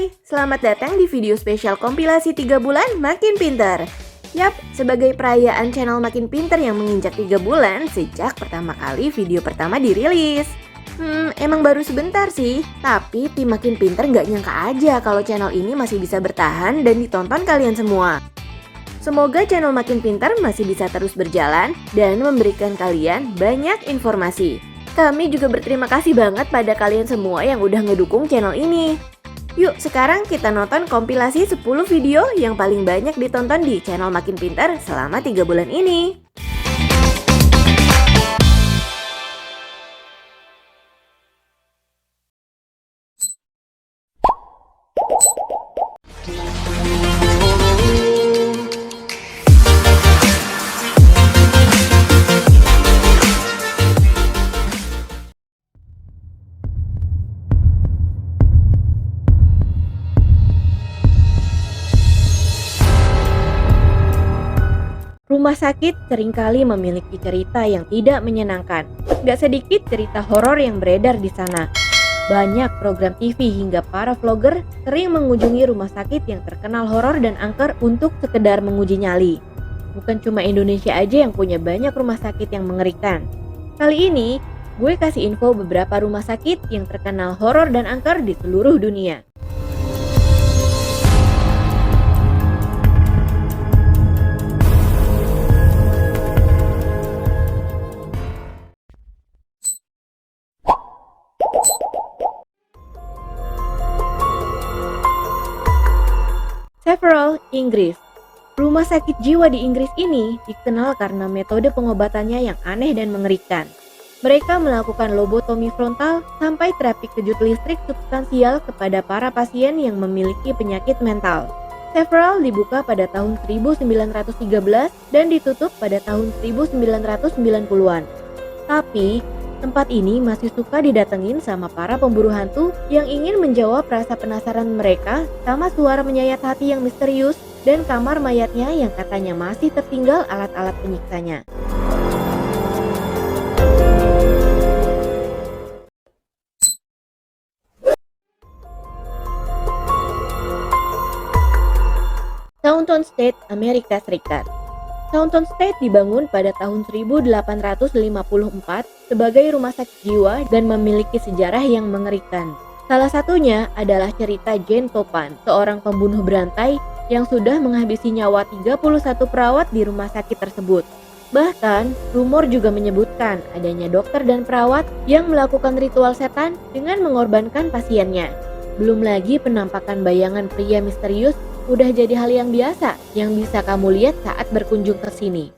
Hai, selamat datang di video spesial kompilasi 3 bulan Makin Pinter. Yap, sebagai perayaan channel Makin Pinter yang menginjak 3 bulan sejak pertama kali video pertama dirilis. Emang baru sebentar sih, tapi tim Makin Pinter nggak nyangka aja kalau channel ini masih bisa bertahan dan ditonton kalian semua. Semoga channel Makin Pinter masih bisa terus berjalan dan memberikan kalian banyak informasi. Kami juga berterima kasih banget pada kalian semua yang udah ngedukung channel ini. Yuk sekarang kita nonton kompilasi 10 video yang paling banyak ditonton di channel Makin Pinter selama 3 bulan ini. Rumah sakit seringkali memiliki cerita yang tidak menyenangkan. Gak sedikit cerita horor yang beredar di sana. Banyak program TV hingga para vlogger sering mengunjungi rumah sakit yang terkenal horor dan angker untuk sekedar menguji nyali. Bukan cuma Indonesia aja yang punya banyak rumah sakit yang mengerikan. Kali ini, gue kasih info beberapa rumah sakit yang terkenal horor dan angker di seluruh dunia. Several, Inggris. Rumah sakit jiwa di Inggris ini dikenal karena metode pengobatannya yang aneh dan mengerikan. Mereka melakukan lobotomi frontal sampai terapi kejut listrik substansial kepada para pasien yang memiliki penyakit mental. Several dibuka pada tahun 1913 dan ditutup pada tahun 1990-an. Tapi, tempat ini masih suka didatengin sama para pemburu hantu yang ingin menjawab rasa penasaran mereka sama suara menyayat hati yang misterius dan kamar mayatnya yang katanya masih tertinggal alat-alat penyiksanya. Taunton State, Amerika Serikat. Taunton State dibangun pada tahun 1854 sebagai rumah sakit jiwa dan memiliki sejarah yang mengerikan. Salah satunya adalah cerita Jane Topan, seorang pembunuh berantai yang sudah menghabisi nyawa 31 perawat di rumah sakit tersebut. Bahkan, rumor juga menyebutkan adanya dokter dan perawat yang melakukan ritual setan dengan mengorbankan pasiennya. Belum lagi penampakan bayangan pria misterius udah jadi hal yang biasa yang bisa kamu lihat saat berkunjung ke sini.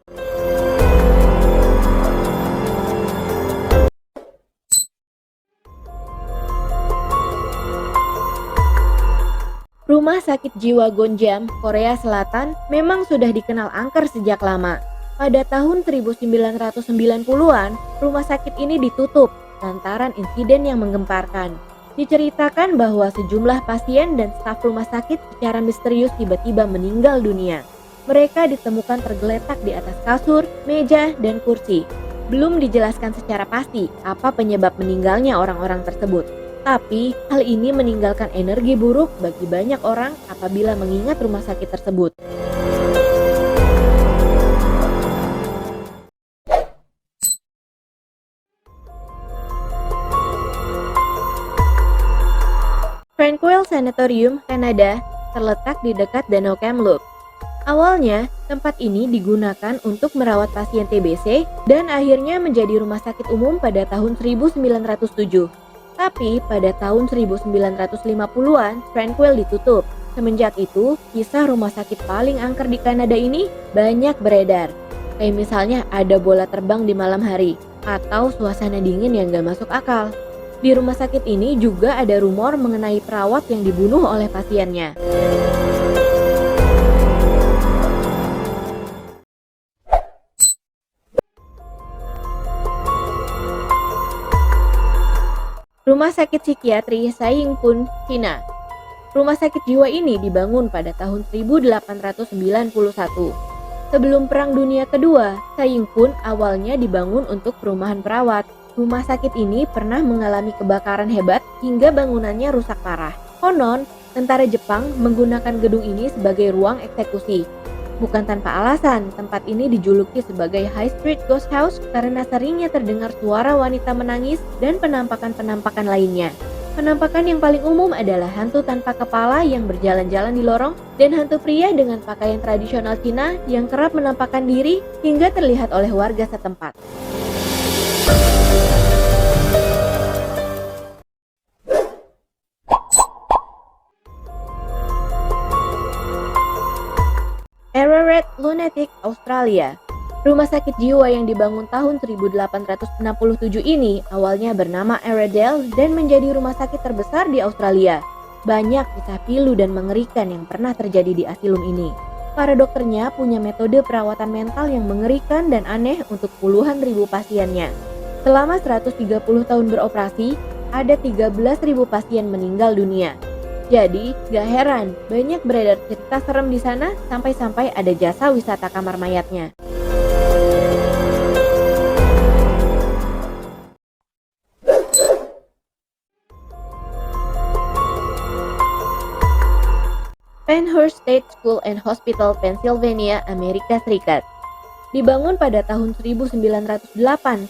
Rumah sakit jiwa Gonjam, Korea Selatan memang sudah dikenal angker sejak lama. Pada tahun 1990-an, rumah sakit ini ditutup lantaran insiden yang menggemparkan. Diceritakan bahwa sejumlah pasien dan staf rumah sakit secara misterius tiba-tiba meninggal dunia. Mereka ditemukan tergeletak di atas kasur, meja, dan kursi. Belum dijelaskan secara pasti apa penyebab meninggalnya orang-orang tersebut. Tapi, hal ini meninggalkan energi buruk bagi banyak orang apabila mengingat rumah sakit tersebut. Tranquil Sanatorium, Kanada, terletak di dekat Danau Kamloops. Awalnya, tempat ini digunakan untuk merawat pasien TBC dan akhirnya menjadi rumah sakit umum pada tahun 1907. Tapi, pada tahun 1950-an, Tranquil ditutup. Semenjak itu, kisah rumah sakit paling angker di Kanada ini banyak beredar. Kayak misalnya ada bola terbang di malam hari, atau suasana dingin yang gak masuk akal. Di rumah sakit ini juga ada rumor mengenai perawat yang dibunuh oleh pasiennya. Rumah sakit psikiatri Saiyingpun, Cina. Rumah sakit jiwa ini dibangun pada tahun 1891. Sebelum Perang Dunia Kedua, Saiyingpun awalnya dibangun untuk perumahan perawat. Rumah sakit ini pernah mengalami kebakaran hebat hingga bangunannya rusak parah. Konon, Tentara Jepang menggunakan gedung ini sebagai ruang eksekusi. Bukan tanpa alasan, tempat ini dijuluki sebagai High Street Ghost House karena seringnya terdengar suara wanita menangis dan penampakan-penampakan lainnya. Penampakan yang paling umum adalah hantu tanpa kepala yang berjalan-jalan di lorong dan hantu pria dengan pakaian tradisional Cina yang kerap menampakkan diri hingga terlihat oleh warga setempat. Ararat Lunatic Australia. Rumah sakit jiwa yang dibangun tahun 1867 ini awalnya bernama Arradale dan menjadi rumah sakit terbesar di Australia. Banyak kisah pilu dan mengerikan yang pernah terjadi di asilum ini. Para dokternya punya metode perawatan mental yang mengerikan dan aneh untuk puluhan ribu pasiennya. Selama 130 tahun beroperasi, ada 13.000 pasien meninggal dunia. Jadi, gak heran banyak beredar cerita serem di sana sampai-sampai ada jasa wisata kamar mayatnya. Penhurst State School and Hospital, Pennsylvania, Amerika Serikat. Dibangun pada tahun 1908,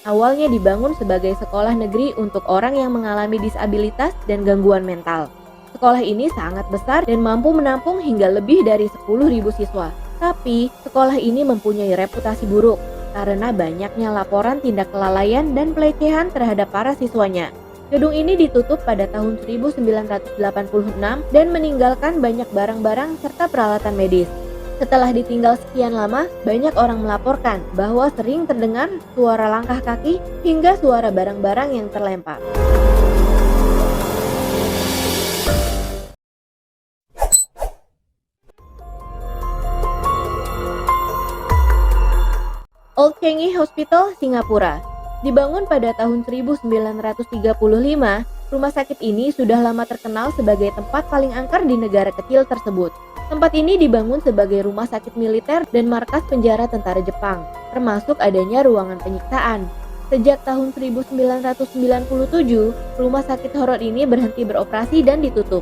awalnya dibangun sebagai sekolah negeri untuk orang yang mengalami disabilitas dan gangguan mental. Sekolah ini sangat besar dan mampu menampung hingga lebih dari 10.000 siswa. Tapi, sekolah ini mempunyai reputasi buruk karena banyaknya laporan tindak kelalaian dan pelecehan terhadap para siswanya. Gedung ini ditutup pada tahun 1986 dan meninggalkan banyak barang-barang serta peralatan medis. Setelah ditinggal sekian lama, banyak orang melaporkan bahwa sering terdengar suara langkah kaki hingga suara barang-barang yang terlempar. Old Changi Hospital, Singapura. Dibangun pada tahun 1935, rumah sakit ini sudah lama terkenal sebagai tempat paling angker di negara kecil tersebut. Tempat ini dibangun sebagai rumah sakit militer dan markas penjara tentara Jepang, termasuk adanya ruangan penyiksaan. Sejak tahun 1997, rumah sakit horor ini berhenti beroperasi dan ditutup.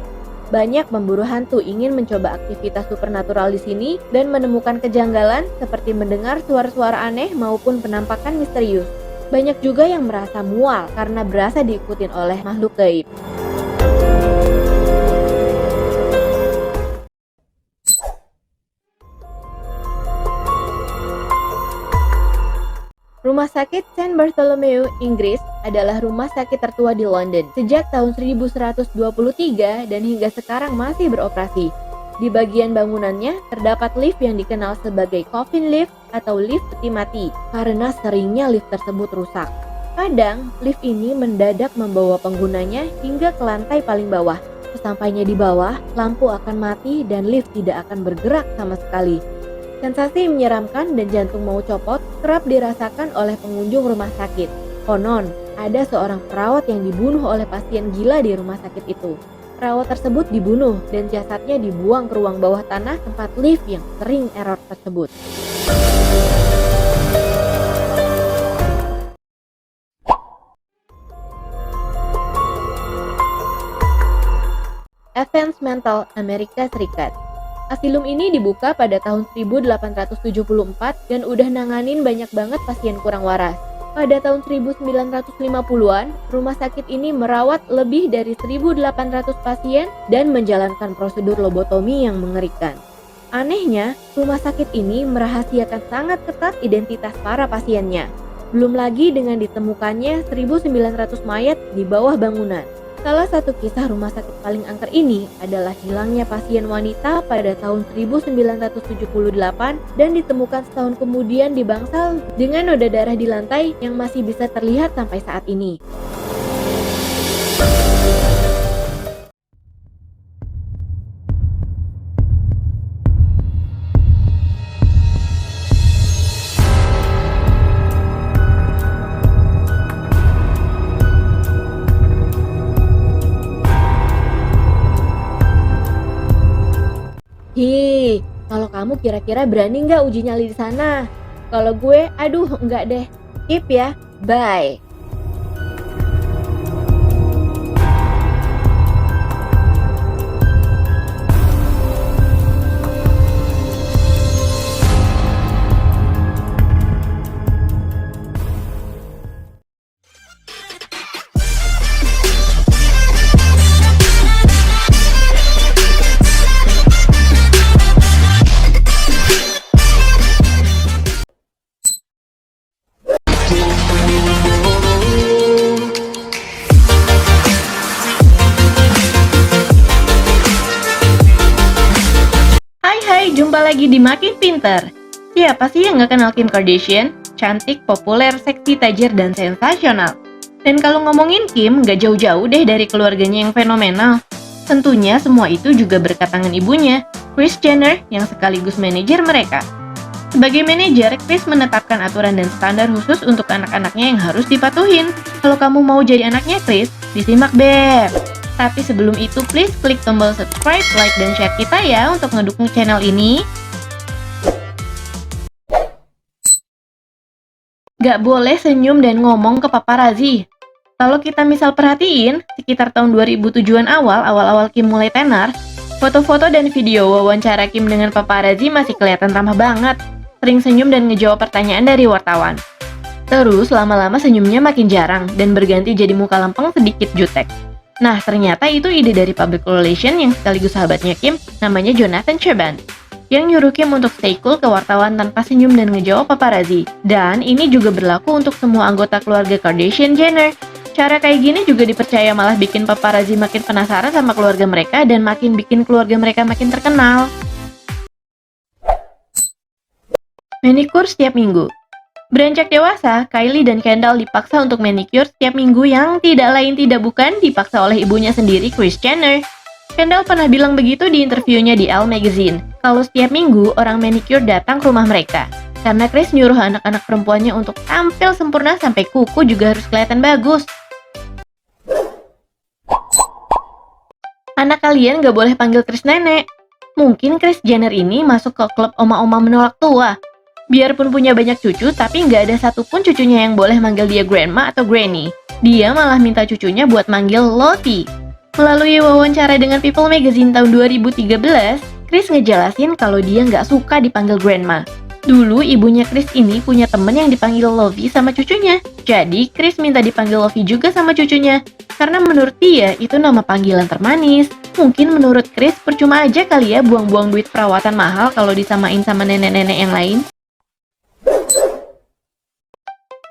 Banyak pemburu hantu ingin mencoba aktivitas supernatural di sini dan menemukan kejanggalan seperti mendengar suara-suara aneh maupun penampakan misterius. Banyak juga yang merasa mual karena berasa diikutin oleh makhluk gaib. Rumah sakit St. Bartholomew, Inggris adalah rumah sakit tertua di London sejak tahun 1123 dan hingga sekarang masih beroperasi. Di bagian bangunannya terdapat lift yang dikenal sebagai coffin lift atau lift peti mati karena seringnya lift tersebut rusak. Kadang, lift ini mendadak membawa penggunanya hingga ke lantai paling bawah. Sesampainya di bawah, lampu akan mati dan lift tidak akan bergerak sama sekali. Sensasi menyeramkan dan jantung mau copot kerap dirasakan oleh pengunjung rumah sakit. Konon, ada seorang perawat yang dibunuh oleh pasien gila di rumah sakit itu. Perawat tersebut dibunuh dan jasadnya dibuang ke ruang bawah tanah tempat lift yang sering error tersebut. Advance Mental, Amerika Serikat. Asilum ini dibuka pada tahun 1874 dan udah nanganin banyak banget pasien kurang waras. Pada tahun 1950-an, rumah sakit ini merawat lebih dari 1.800 pasien dan menjalankan prosedur lobotomi yang mengerikan. Anehnya, rumah sakit ini merahasiakan sangat ketat identitas para pasiennya. Belum lagi dengan ditemukannya 1.900 mayat di bawah bangunan. Salah satu kisah rumah sakit paling angker ini adalah hilangnya pasien wanita pada tahun 1978 dan ditemukan setahun kemudian di bangsal dengan noda darah di lantai yang masih bisa terlihat sampai saat ini. Hi, kalau kamu kira-kira berani nggak uji nyali di sana? Kalau gue, aduh enggak deh. Skip ya, bye. lagi di Makin Pinter. Siapa sih yang gak kenal Kim Kardashian? Cantik, populer, seksi, tajir, dan sensasional. Dan kalau ngomongin Kim, gak jauh-jauh deh dari keluarganya yang fenomenal. Tentunya semua itu juga berkat tangan ibunya, Kris Jenner, yang sekaligus manajer mereka. Sebagai manajer, Kris menetapkan aturan dan standar khusus untuk anak-anaknya yang harus dipatuhin. Kalau kamu mau jadi anaknya Kris, disimak Beb. Tapi sebelum itu, please klik tombol subscribe, like, dan share kita ya untuk ngedukung channel ini. Gak boleh senyum dan ngomong ke paparazzi. Kalau kita misal perhatiin, sekitar tahun 2007-an awal-awal Kim mulai tenar, foto-foto dan video wawancara Kim dengan paparazzi masih kelihatan ramah banget. Sering senyum dan ngejawab pertanyaan dari wartawan. Terus lama-lama senyumnya makin jarang dan berganti jadi muka lempeng sedikit jutek. Nah, ternyata itu ide dari public relation yang sekaligus sahabatnya Kim, namanya Jonathan Cheban, yang nyuruh Kim untuk stay cool ke wartawan tanpa senyum dan ngejawab paparazzi. Dan ini juga berlaku untuk semua anggota keluarga Kardashian Jenner. Cara kayak gini juga dipercaya malah bikin paparazzi makin penasaran sama keluarga mereka dan makin bikin keluarga mereka makin terkenal. Manicure setiap minggu. Beranjak dewasa, Kylie dan Kendall dipaksa untuk manicure setiap minggu yang tidak lain tidak bukan dipaksa oleh ibunya sendiri, Kris Jenner. Kendall pernah bilang begitu di interviewnya di Elle Magazine, kalau setiap minggu orang manicure datang ke rumah mereka. Karena Kris nyuruh anak-anak perempuannya untuk tampil sempurna sampai kuku juga harus kelihatan bagus. Anak kalian gak boleh panggil Kris nenek. Mungkin Kris Jenner ini masuk ke klub oma-oma menolak tua. Biarpun punya banyak cucu, tapi nggak ada satupun cucunya yang boleh manggil dia grandma atau granny. Dia malah minta cucunya buat manggil Lottie. Melalui wawancara dengan People Magazine tahun 2013, Kris ngejelasin kalau dia nggak suka dipanggil grandma. Dulu ibunya Kris ini punya temen yang dipanggil Lovie sama cucunya. Jadi Kris minta dipanggil Lovie juga sama cucunya. Karena menurut dia itu nama panggilan termanis. Mungkin menurut Kris percuma aja kali ya buang-buang duit perawatan mahal kalau disamain sama nenek-nenek yang lain.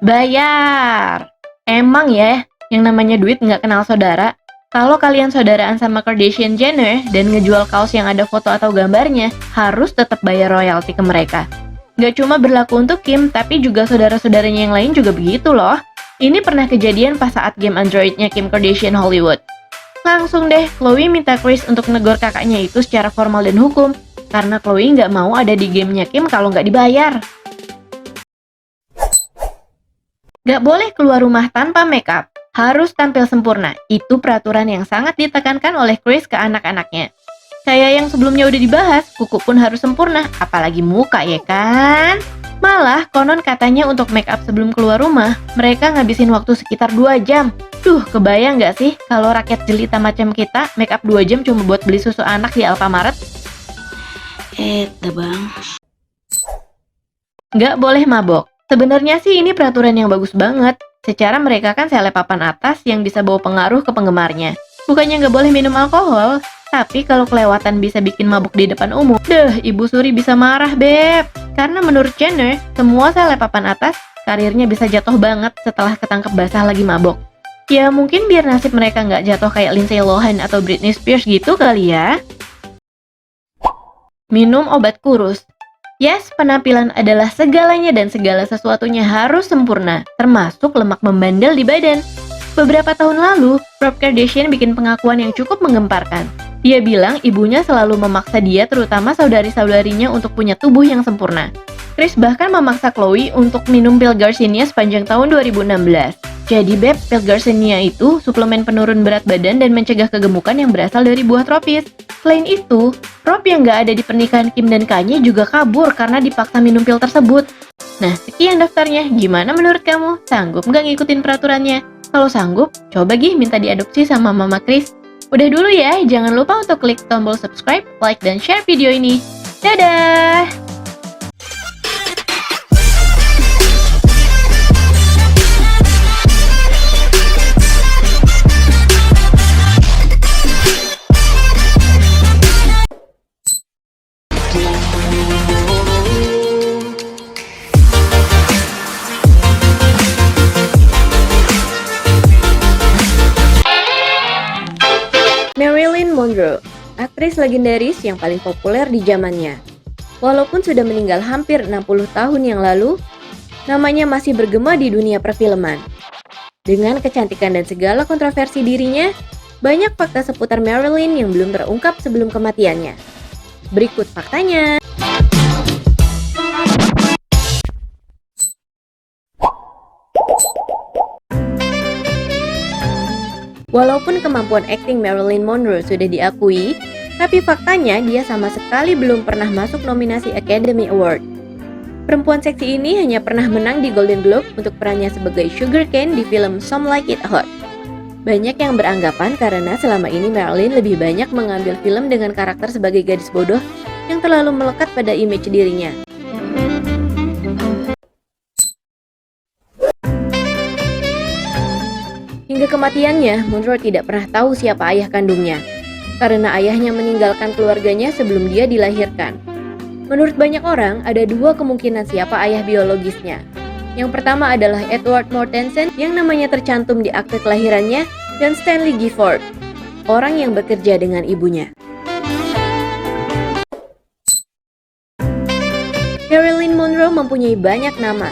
Bayar. Emang ya, yang namanya duit nggak kenal saudara. Kalau kalian saudaraan sama Kardashian Jenner dan ngejual kaos yang ada foto atau gambarnya, harus tetap bayar royalti ke mereka. Nggak cuma berlaku untuk Kim, tapi juga saudara-saudaranya yang lain juga begitu loh. Ini pernah kejadian pas saat game Androidnya Kim Kardashian Hollywood. Langsung deh, Khloe minta Kris untuk negor kakaknya itu secara formal dan hukum, karena Khloe nggak mau ada di gamenya Kim kalau nggak dibayar. Gak boleh keluar rumah tanpa makeup, harus tampil sempurna. Itu peraturan yang sangat ditekankan oleh Kris ke anak-anaknya. Kayak yang sebelumnya udah dibahas, kuku pun harus sempurna, apalagi muka ya kan? Malah, konon katanya untuk makeup sebelum keluar rumah, mereka ngabisin waktu sekitar 2 jam. Duh, kebayang gak sih kalau rakyat jelita macam kita makeup 2 jam cuma buat beli susu anak di Alfamart? Bang. Gak boleh mabok. Sebenarnya sih ini peraturan yang bagus banget. Secara mereka kan seleb papan atas yang bisa bawa pengaruh ke penggemarnya. Bukannya nggak boleh minum alkohol, tapi kalau kelewatan bisa bikin mabuk di depan umum. Deh, Ibu Suri bisa marah, Beb. Karena menurut Jenner, semua seleb papan atas, karirnya bisa jatuh banget setelah ketangkep basah lagi mabok. Ya mungkin biar nasib mereka nggak jatuh kayak Lindsay Lohan atau Britney Spears gitu kali ya. Minum obat kurus. Yes, penampilan adalah segalanya dan segala sesuatunya harus sempurna, termasuk lemak membandel di badan. Beberapa tahun lalu, Rob Kardashian bikin pengakuan yang cukup menggemparkan. Dia bilang ibunya selalu memaksa dia terutama saudari-saudarinya untuk punya tubuh yang sempurna. Kris bahkan memaksa Khloe untuk minum pil Garcinia sepanjang tahun 2016. Jadi Beb, pil Garcinia itu suplemen penurun berat badan dan mencegah kegemukan yang berasal dari buah tropis. Selain itu, Rob yang nggak ada di pernikahan Kim dan Kanye juga kabur karena dipaksa minum pil tersebut. Nah, sekian daftarnya. Gimana menurut kamu? Sanggup nggak ngikutin peraturannya? Kalau sanggup, coba minta diadopsi sama Mama Kris. Udah dulu ya, jangan lupa untuk klik tombol subscribe, like, dan share video ini. Dadah! Marilyn Monroe, aktris legendaris yang paling populer di zamannya. Walaupun sudah meninggal hampir 60 tahun yang lalu, namanya masih bergema di dunia perfilman. Dengan kecantikan dan segala kontroversi dirinya, banyak fakta seputar Marilyn yang belum terungkap sebelum kematiannya. Berikut faktanya. Walaupun kemampuan akting Marilyn Monroe sudah diakui, tapi faktanya dia sama sekali belum pernah masuk nominasi Academy Award. Perempuan seksi ini hanya pernah menang di Golden Globe untuk perannya sebagai Sugar Cane di film Some Like It Hot. Banyak yang beranggapan karena selama ini Marilyn lebih banyak mengambil film dengan karakter sebagai gadis bodoh yang terlalu melekat pada image dirinya. Hingga kematiannya, Monroe tidak pernah tahu siapa ayah kandungnya, karena ayahnya meninggalkan keluarganya sebelum dia dilahirkan. Menurut banyak orang, ada dua kemungkinan siapa ayah biologisnya. Yang pertama adalah Edward Mortensen yang namanya tercantum di akte kelahirannya, dan Stanley Gifford, orang yang bekerja dengan ibunya. Marilyn Monroe mempunyai banyak nama.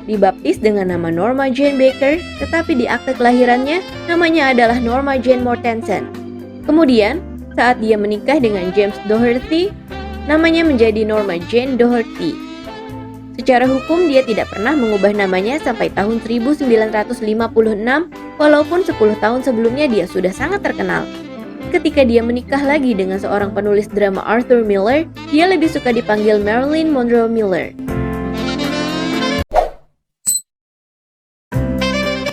Dibaptis dengan nama Norma Jane Baker, tetapi di akte kelahirannya namanya adalah Norma Jane Mortensen. Kemudian, saat dia menikah dengan James Doherty, namanya menjadi Norma Jane Doherty. Secara hukum dia tidak pernah mengubah namanya sampai tahun 1956, walaupun 10 tahun sebelumnya dia sudah sangat terkenal. Ketika dia menikah lagi dengan seorang penulis drama Arthur Miller, dia lebih suka dipanggil Marilyn Monroe Miller.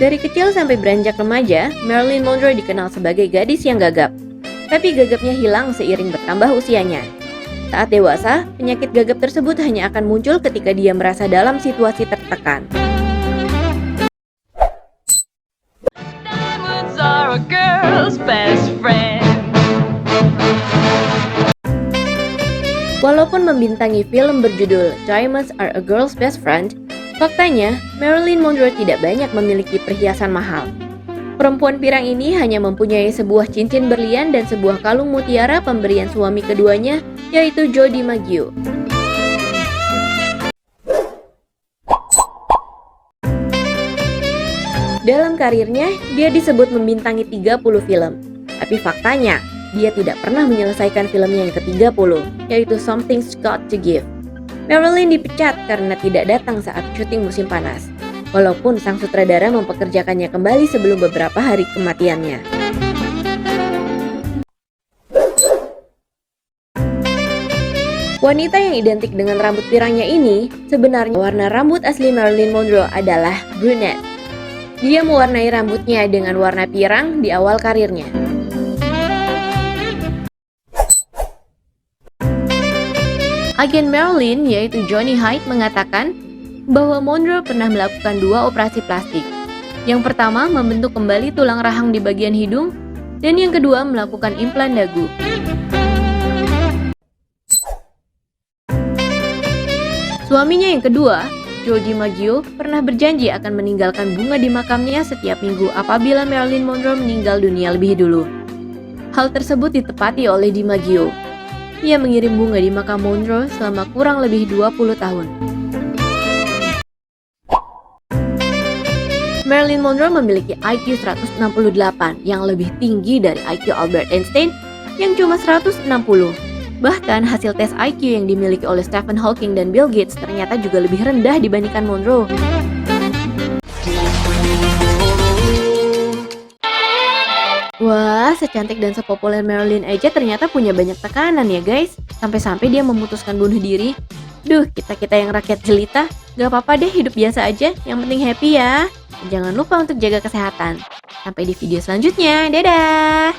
Dari kecil sampai beranjak remaja, Marilyn Monroe dikenal sebagai gadis yang gagap. Tapi gagapnya hilang seiring bertambah usianya. Saat dewasa, penyakit gagap tersebut hanya akan muncul ketika dia merasa dalam situasi tertekan. Diamonds are a girl's best friend. Walaupun membintangi film berjudul Diamonds Are a Girl's Best Friend, faktanya Marilyn Monroe tidak banyak memiliki perhiasan mahal. Perempuan pirang ini hanya mempunyai sebuah cincin berlian dan sebuah kalung mutiara pemberian suami keduanya, yaitu Joe DiMaggio. Dalam karirnya, dia disebut membintangi 30 film. Tapi faktanya, dia tidak pernah menyelesaikan filmnya yang ke-30, yaitu Something's Got to Give. Marilyn dipecat karena tidak datang saat syuting musim panas, walaupun sang sutradara mempekerjakannya kembali sebelum beberapa hari kematiannya. Wanita yang identik dengan rambut pirangnya ini, sebenarnya warna rambut asli Marilyn Monroe adalah brunette. Dia mewarnai rambutnya dengan warna pirang di awal karirnya. Agen Marilyn, yaitu Johnny Hyde, mengatakan bahwa Monroe pernah melakukan 2 operasi plastik. Yang pertama membentuk kembali tulang rahang di bagian hidung, dan yang kedua melakukan implan dagu. Suaminya yang kedua, Joe DiMaggio, pernah berjanji akan meninggalkan bunga di makamnya setiap minggu apabila Marilyn Monroe meninggal dunia lebih dulu. Hal tersebut ditepati oleh DiMaggio. Ia mengirim bunga di makam Monroe selama kurang lebih 20 tahun. Marilyn Monroe memiliki IQ 168 yang lebih tinggi dari IQ Albert Einstein yang cuma 160. Bahkan hasil tes IQ yang dimiliki oleh Stephen Hawking dan Bill Gates ternyata juga lebih rendah dibandingkan Monroe. Wah, secantik dan sepopuler Marilyn aja ternyata punya banyak tekanan ya guys. Sampai-sampai dia memutuskan bunuh diri. Duh, kita-kita yang rakyat jelita, gak apa-apa deh hidup biasa aja, yang penting happy ya. Jangan lupa untuk jaga kesehatan. Sampai di video selanjutnya, dadah!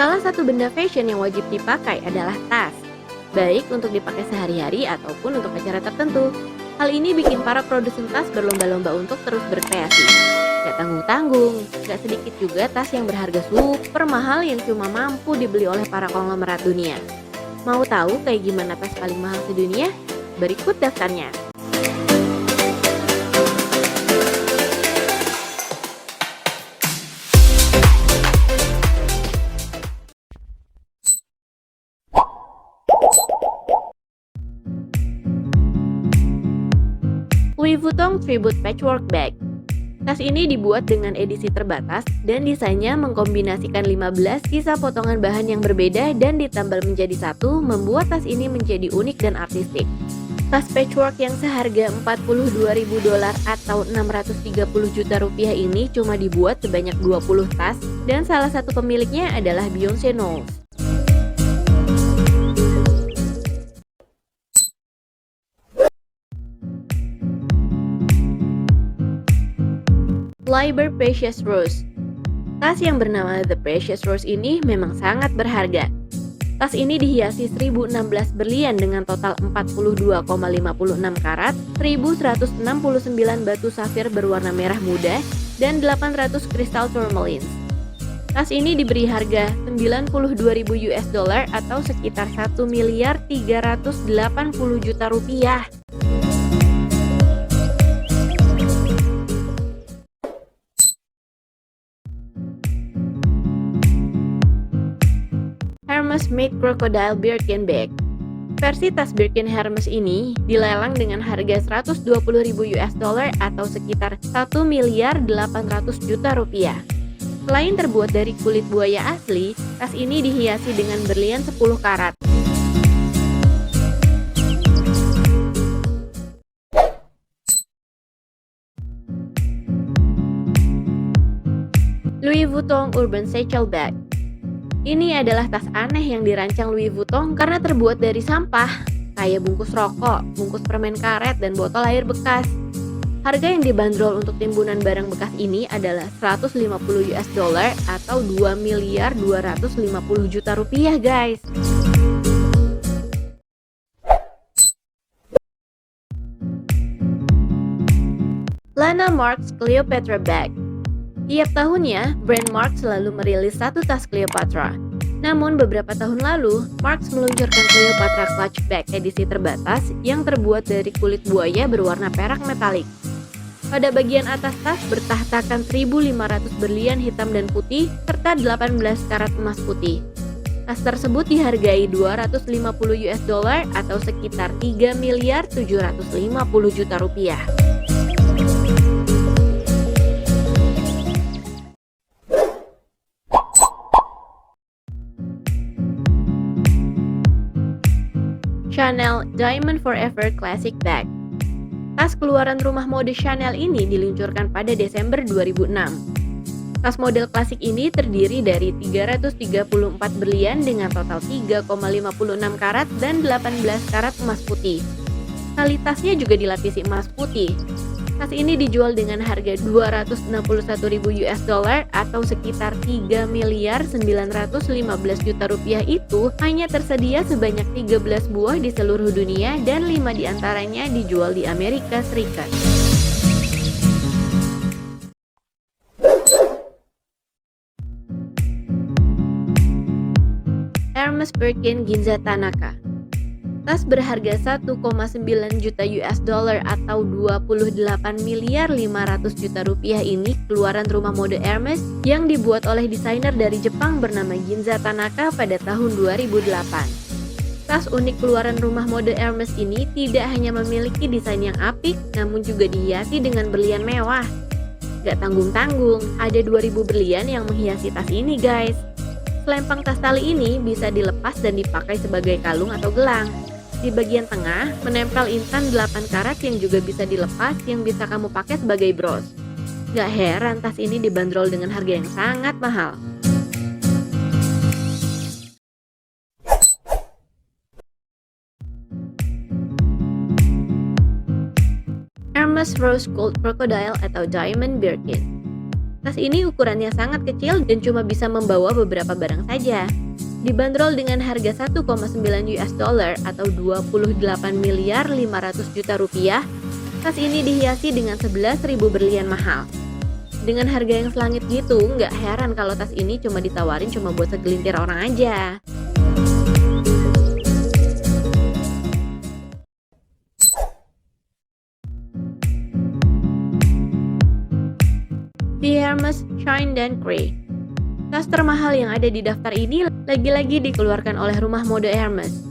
Salah satu benda fashion yang wajib dipakai adalah tas. baik untuk dipakai sehari-hari ataupun untuk acara tertentu. Hal ini bikin para produsen tas berlomba-lomba untuk terus berkreasi. Gak tanggung-tanggung, gak sedikit juga tas yang berharga super mahal yang cuma mampu dibeli oleh para konglomerat dunia. Mau tahu kayak gimana tas paling mahal sedunia? Berikut daftarnya. Louis Vuitton Tribute Patchwork Bag. Tas ini dibuat dengan edisi terbatas dan desainnya mengkombinasikan 15 sisa potongan bahan yang berbeda dan ditambal menjadi satu, membuat tas ini menjadi unik dan artistik. Tas patchwork yang seharga $42.000 atau 630 juta rupiah ini cuma dibuat sebanyak 20 tas dan salah satu pemiliknya adalah Beyoncé Knowles. Liber Precious Rose. Tas yang bernama The Precious Rose ini memang sangat berharga. Tas ini dihiasi 1016 berlian dengan total 42,56 karat, 1169 batu safir berwarna merah muda, dan 800 kristal tourmalines. Tas ini diberi harga $92.000 atau sekitar 1.380 juta rupiah. Hermes Made Crocodile Birkin Bag. Versi tas Birkin Hermes ini dilelang dengan harga $120.000 atau sekitar 1.800 juta rupiah. Selain terbuat dari kulit buaya asli, tas ini dihiasi dengan berlian 10 karat. Louis Vuitton Urban Satchel Bag. Ini adalah tas aneh yang dirancang Louis Vuitton karena terbuat dari sampah, kayak bungkus rokok, bungkus permen karet, dan botol air bekas. Harga yang dibanderol untuk timbunan barang bekas ini adalah $150 atau 2.250 juta rupiah, guys. Lana Marks Cleopatra Bag. Tiap tahunnya, brand Marks selalu merilis satu tas Cleopatra. Namun beberapa tahun lalu, Marks meluncurkan Cleopatra Clutch Bag edisi terbatas yang terbuat dari kulit buaya berwarna perak metalik. Pada bagian atas tas bertahtakan 1.500 berlian hitam dan putih serta 18 karat emas putih. Tas tersebut dihargai $250 atau sekitar 3.750 juta rupiah. Chanel Diamond Forever Classic Bag. Tas keluaran rumah mode Chanel ini diluncurkan pada Desember 2006. Tas model klasik ini terdiri dari 334 berlian dengan total 3,56 karat dan 18 karat emas putih. Tali tasnya juga dilapisi emas putih. Tas ini dijual dengan harga $261.000 atau sekitar 3.915 juta rupiah. Itu hanya tersedia sebanyak 13 buah di seluruh dunia dan 5 diantaranya dijual di Amerika Serikat. Hermes Birkin Ginza Tanaka. Tas berharga $1,9 juta atau 28.500 juta rupiah ini keluaran rumah mode Hermes yang dibuat oleh desainer dari Jepang bernama Ginza Tanaka pada tahun 2008. Tas unik keluaran rumah mode Hermes ini tidak hanya memiliki desain yang apik, namun juga dihiasi dengan berlian mewah. Gak tanggung-tanggung, ada 2.000 berlian yang menghiasi tas ini, guys. Selempang tas tali ini bisa dilepas dan dipakai sebagai kalung atau gelang. Di bagian tengah, menempel intan 8 karat yang juga bisa dilepas yang bisa kamu pakai sebagai bros. Gak heran tas ini dibanderol dengan harga yang sangat mahal. Hermes Rose Gold Crocodile atau Diamond Birkin. Tas ini ukurannya sangat kecil dan cuma bisa membawa beberapa barang saja. Dibanderol dengan harga 1,9 US dollar atau 28 miliar 500 juta rupiah, tas ini dihiasi dengan 11.000 berlian mahal. Dengan harga yang selangit gitu, nggak heran kalau tas ini cuma ditawarin cuma buat segelintir orang aja. The Hermes Shine Dan Cray. Tas termahal yang ada di daftar ini lagi-lagi dikeluarkan oleh rumah mode Hermes.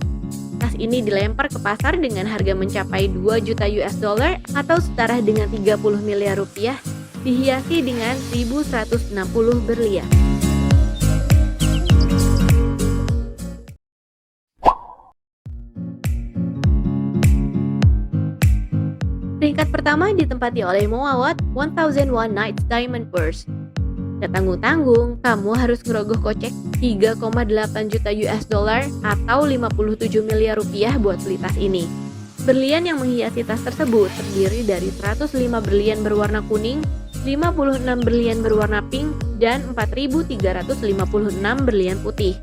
Tas ini dilempar ke pasar dengan harga mencapai 2 juta US dollar atau setara dengan 30 miliar rupiah, dihiasi dengan 1160 berlian. Peringkat pertama ditempati oleh Moawat 1001 Nights Diamond Purse. Gak tanggung-tanggung, kamu harus ngerogoh kocek 3,8 juta US dollar atau 57 miliar rupiah buat beli tas ini. Berlian yang menghiasi tas tersebut terdiri dari 105 berlian berwarna kuning, 56 berlian berwarna pink, dan 4.356 berlian putih.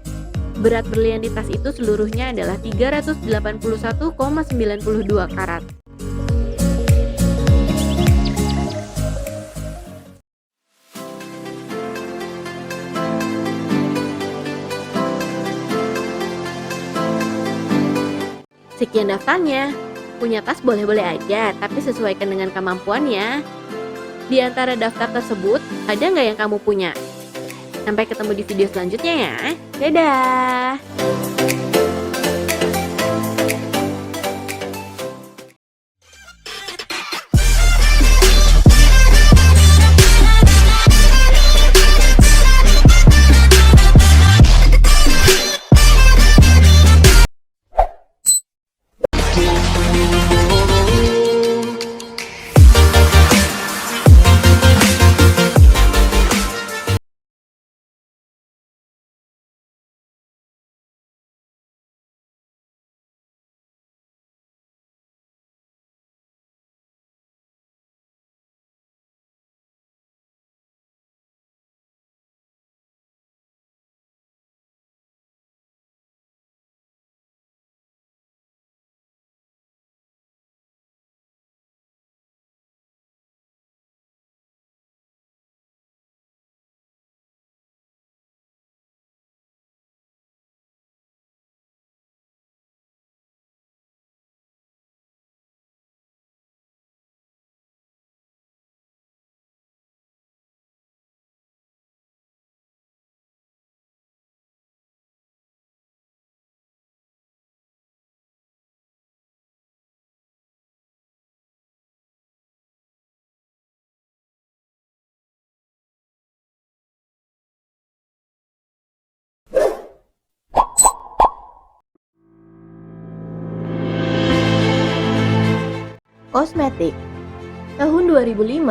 Berat berlian di tas itu seluruhnya adalah 381,92 karat. Sekian daftarnya. Punya tas boleh-boleh aja, tapi sesuaikan dengan kemampuannya. Di antara daftar tersebut, ada nggak yang kamu punya? Sampai ketemu di video selanjutnya ya. Dadah! Kosmetik. Tahun 2005,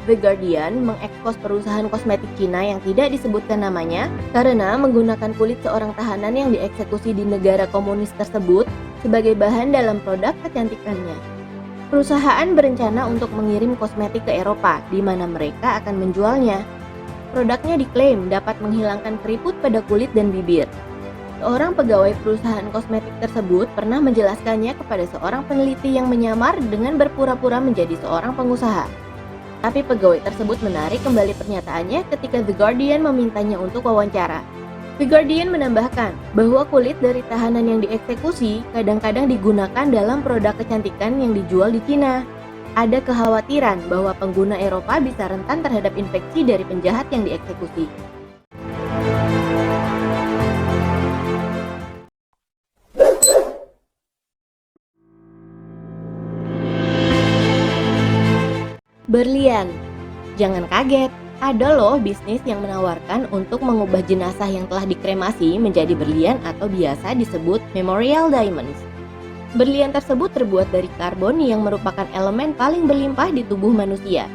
The Guardian mengekspos perusahaan kosmetik Cina yang tidak disebutkan namanya karena menggunakan kulit seorang tahanan yang dieksekusi di negara komunis tersebut sebagai bahan dalam produk kecantikannya. Perusahaan berencana untuk mengirim kosmetik ke Eropa, di mana mereka akan menjualnya. Produknya diklaim dapat menghilangkan keriput pada kulit dan bibir. Seorang pegawai perusahaan kosmetik tersebut pernah menjelaskannya kepada seorang peneliti yang menyamar dengan berpura-pura menjadi seorang pengusaha. Tapi pegawai tersebut menarik kembali pernyataannya ketika The Guardian memintanya untuk wawancara. The Guardian menambahkan bahwa kulit dari tahanan yang dieksekusi kadang-kadang digunakan dalam produk kecantikan yang dijual di Cina. Ada kekhawatiran bahwa pengguna Eropa bisa rentan terhadap infeksi dari penjahat yang dieksekusi. Berlian. Jangan kaget, ada loh bisnis yang menawarkan untuk mengubah jenazah yang telah dikremasi menjadi berlian atau biasa disebut memorial diamonds. Berlian tersebut terbuat dari karbon yang merupakan elemen paling berlimpah di tubuh manusia.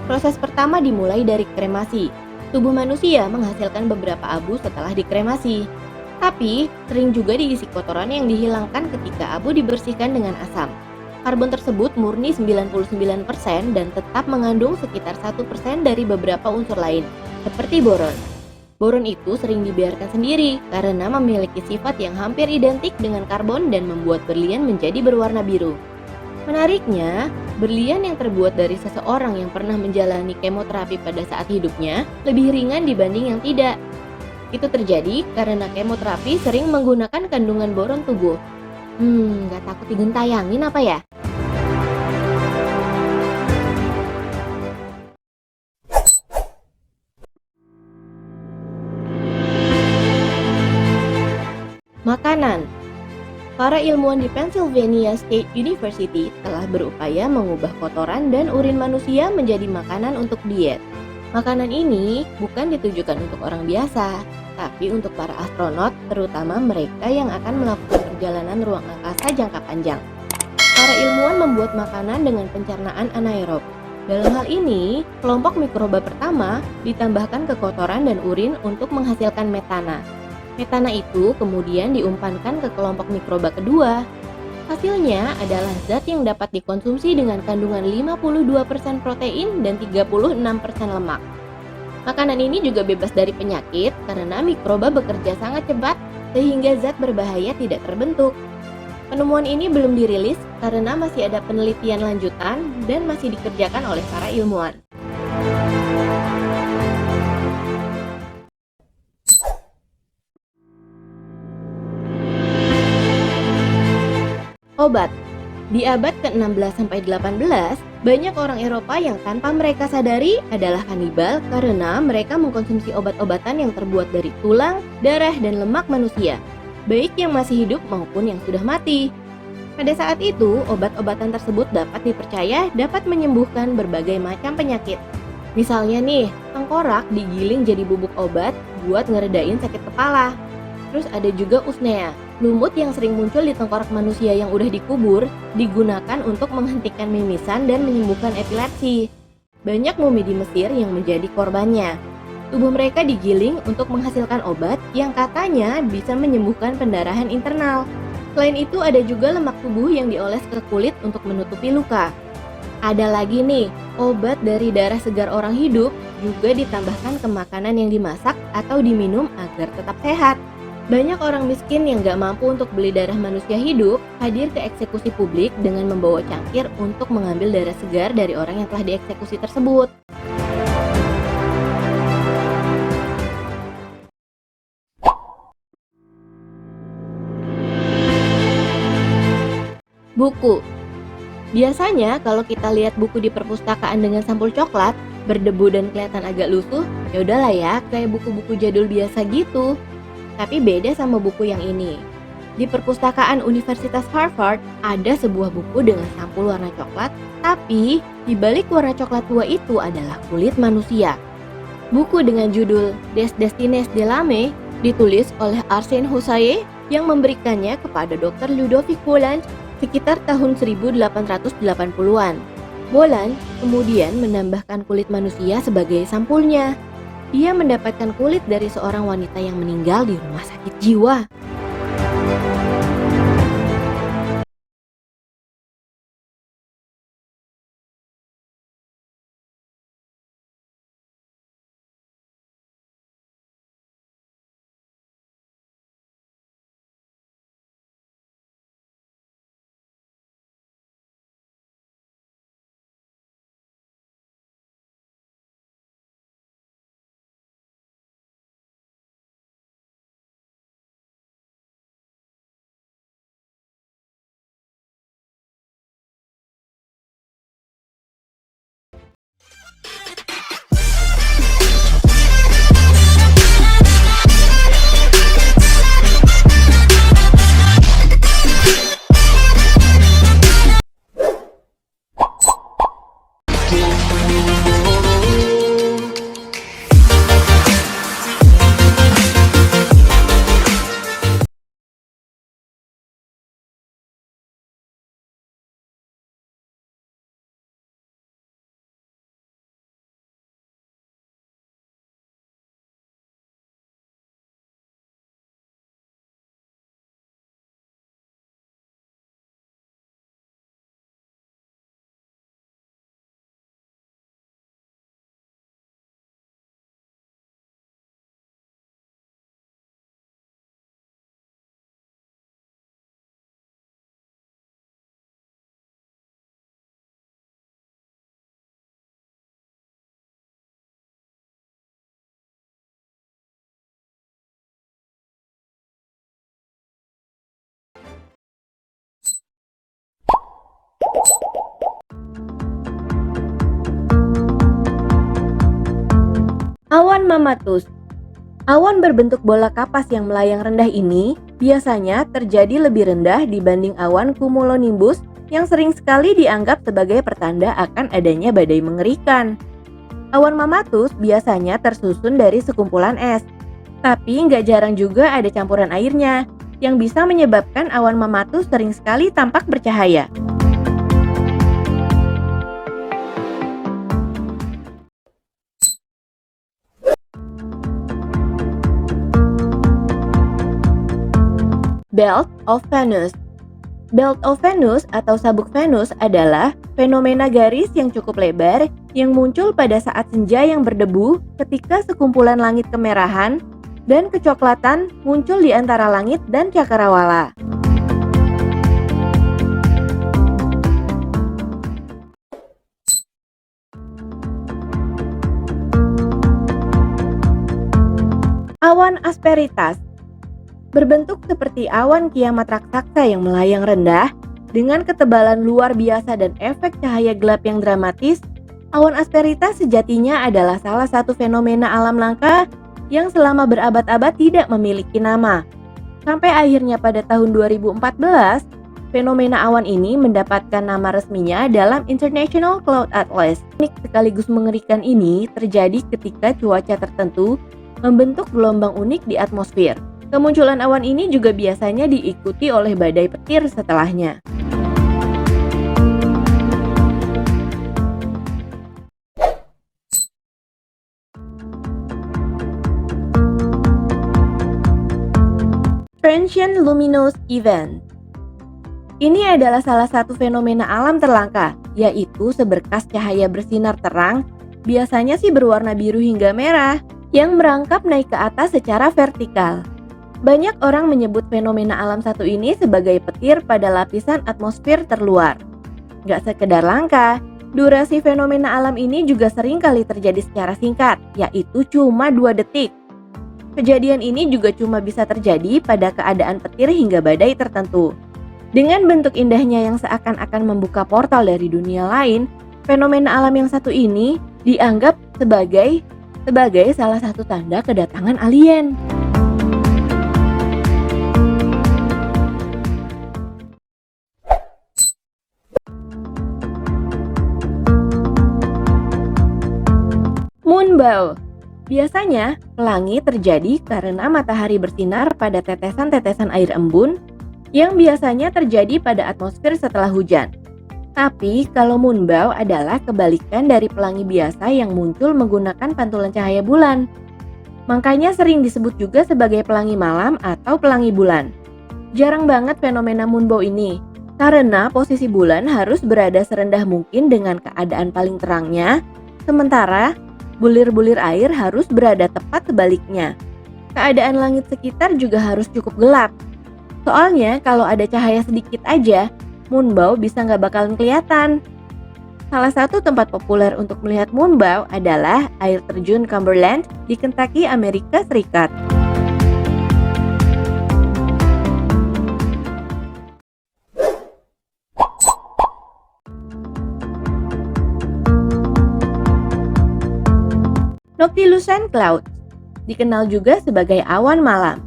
Proses pertama dimulai dari kremasi. Tubuh manusia menghasilkan beberapa abu setelah dikremasi. Tapi, sering juga diisi kotoran yang dihilangkan ketika abu dibersihkan dengan asam. Karbon tersebut murni 99% dan tetap mengandung sekitar 1% dari beberapa unsur lain, seperti boron. Boron itu sering dibiarkan sendiri karena memiliki sifat yang hampir identik dengan karbon dan membuat berlian menjadi berwarna biru. Menariknya, berlian yang terbuat dari seseorang yang pernah menjalani kemoterapi pada saat hidupnya lebih ringan dibanding yang tidak. Itu terjadi karena kemoterapi sering menggunakan kandungan boron tubuh. Nggak takut digentayangin apa ya? Makanan. Para ilmuwan di Pennsylvania State University telah berupaya mengubah kotoran dan urin manusia menjadi makanan untuk diet. Makanan ini bukan ditujukan untuk orang biasa, tapi untuk para astronot, terutama mereka yang akan melakukan perjalanan ruang angkasa jangka panjang. Para ilmuwan membuat makanan dengan pencernaan anaerob. Dalam hal ini, kelompok mikroba pertama ditambahkan ke kotoran dan urin untuk menghasilkan metana. Metana itu kemudian diumpankan ke kelompok mikroba kedua. Hasilnya adalah zat yang dapat dikonsumsi dengan kandungan 52% protein dan 36% lemak. Makanan ini juga bebas dari penyakit karena mikroba bekerja sangat cepat sehingga zat berbahaya tidak terbentuk. Penemuan ini belum dirilis karena masih ada penelitian lanjutan dan masih dikerjakan oleh para ilmuwan. Obat. Di abad ke-16 sampai 18, banyak orang Eropa yang tanpa mereka sadari adalah kanibal karena mereka mengkonsumsi obat-obatan yang terbuat dari tulang, darah, dan lemak manusia, baik yang masih hidup maupun yang sudah mati. Pada saat itu, obat-obatan tersebut dapat dipercaya dapat menyembuhkan berbagai macam penyakit. Misalnya nih, tengkorak digiling jadi bubuk obat buat ngeredain sakit kepala. Terus ada juga usnea, lumut yang sering muncul di tengkorak manusia yang udah dikubur, digunakan untuk menghentikan mimisan dan menyembuhkan epilepsi. Banyak mumi di Mesir yang menjadi korbannya. Tubuh mereka digiling untuk menghasilkan obat yang katanya bisa menyembuhkan pendarahan internal. Selain itu ada juga lemak tubuh yang dioles ke kulit untuk menutupi luka. Ada lagi nih, obat dari darah segar orang hidup juga ditambahkan ke makanan yang dimasak atau diminum agar tetap sehat. Banyak orang miskin yang gak mampu untuk beli darah manusia hidup hadir ke eksekusi publik dengan membawa cangkir untuk mengambil darah segar dari orang yang telah dieksekusi tersebut. Buku. Biasanya kalau kita lihat buku di perpustakaan dengan sampul coklat, berdebu dan kelihatan agak lusuh, ya udahlah ya, kayak buku-buku jadul biasa gitu. Tapi beda sama buku yang ini. Di perpustakaan Universitas Harvard ada sebuah buku dengan sampul warna coklat, tapi di balik warna coklat tua itu adalah kulit manusia. Buku dengan judul Des Destines de l'Âme ditulis oleh Arsène Houssaye yang memberikannya kepada Dr. Ludovic Bolan sekitar tahun 1880-an. Bolan kemudian menambahkan kulit manusia sebagai sampulnya. Dia mendapatkan kulit dari seorang wanita yang meninggal di rumah sakit jiwa. Awan mamatus. Awan berbentuk bola kapas yang melayang rendah ini biasanya terjadi lebih rendah dibanding awan cumulonimbus yang sering sekali dianggap sebagai pertanda akan adanya badai mengerikan. Awan mamatus biasanya tersusun dari sekumpulan es, tapi nggak jarang juga ada campuran airnya, yang bisa menyebabkan awan mamatus sering sekali tampak bercahaya. Belt of Venus. Belt of Venus atau sabuk Venus adalah fenomena garis yang cukup lebar yang muncul pada saat senja yang berdebu ketika sekumpulan langit kemerahan dan kecoklatan muncul di antara langit dan cakrawala. Awan asperitas berbentuk seperti awan kiamat raksasa yang melayang rendah dengan ketebalan luar biasa dan efek cahaya gelap yang dramatis. Awan asperitas sejatinya adalah salah satu fenomena alam langka yang selama berabad-abad tidak memiliki nama. Sampai akhirnya pada tahun 2014, fenomena awan ini mendapatkan nama resminya dalam International Cloud Atlas. Unik sekaligus mengerikan ini terjadi ketika cuaca tertentu membentuk gelombang unik di atmosfer. Kemunculan awan ini juga biasanya diikuti oleh badai petir setelahnya. Transient Luminous Event. Ini adalah salah satu fenomena alam terlangka, yaitu seberkas cahaya bersinar terang, biasanya sih berwarna biru hingga merah, yang merangkap naik ke atas secara vertikal. Banyak orang menyebut fenomena alam satu ini sebagai petir pada lapisan atmosfer terluar. Gak sekedar langka, durasi fenomena alam ini juga sering kali terjadi secara singkat, yaitu cuma 2 detik. Kejadian ini juga cuma bisa terjadi pada keadaan petir hingga badai tertentu. Dengan bentuk indahnya yang seakan-akan membuka portal dari dunia lain, fenomena alam yang satu ini dianggap sebagai salah satu tanda kedatangan alien. Moonbow. Biasanya, pelangi terjadi karena matahari bersinar pada tetesan-tetesan air embun yang biasanya terjadi pada atmosfer setelah hujan. Tapi, kalau moonbow adalah kebalikan dari pelangi biasa yang muncul menggunakan pantulan cahaya bulan. Makanya sering disebut juga sebagai pelangi malam atau pelangi bulan. Jarang banget fenomena moonbow ini, karena posisi bulan harus berada serendah mungkin dengan keadaan paling terangnya, sementara bulir-bulir air harus berada tepat sebaliknya. Keadaan langit sekitar juga harus cukup gelap. Soalnya kalau ada cahaya sedikit aja, moonbow bisa nggak bakalan kelihatan. Salah satu tempat populer untuk melihat moonbow adalah air terjun Cumberland di Kentucky, Amerika Serikat. Noctilucent Cloud dikenal juga sebagai awan malam.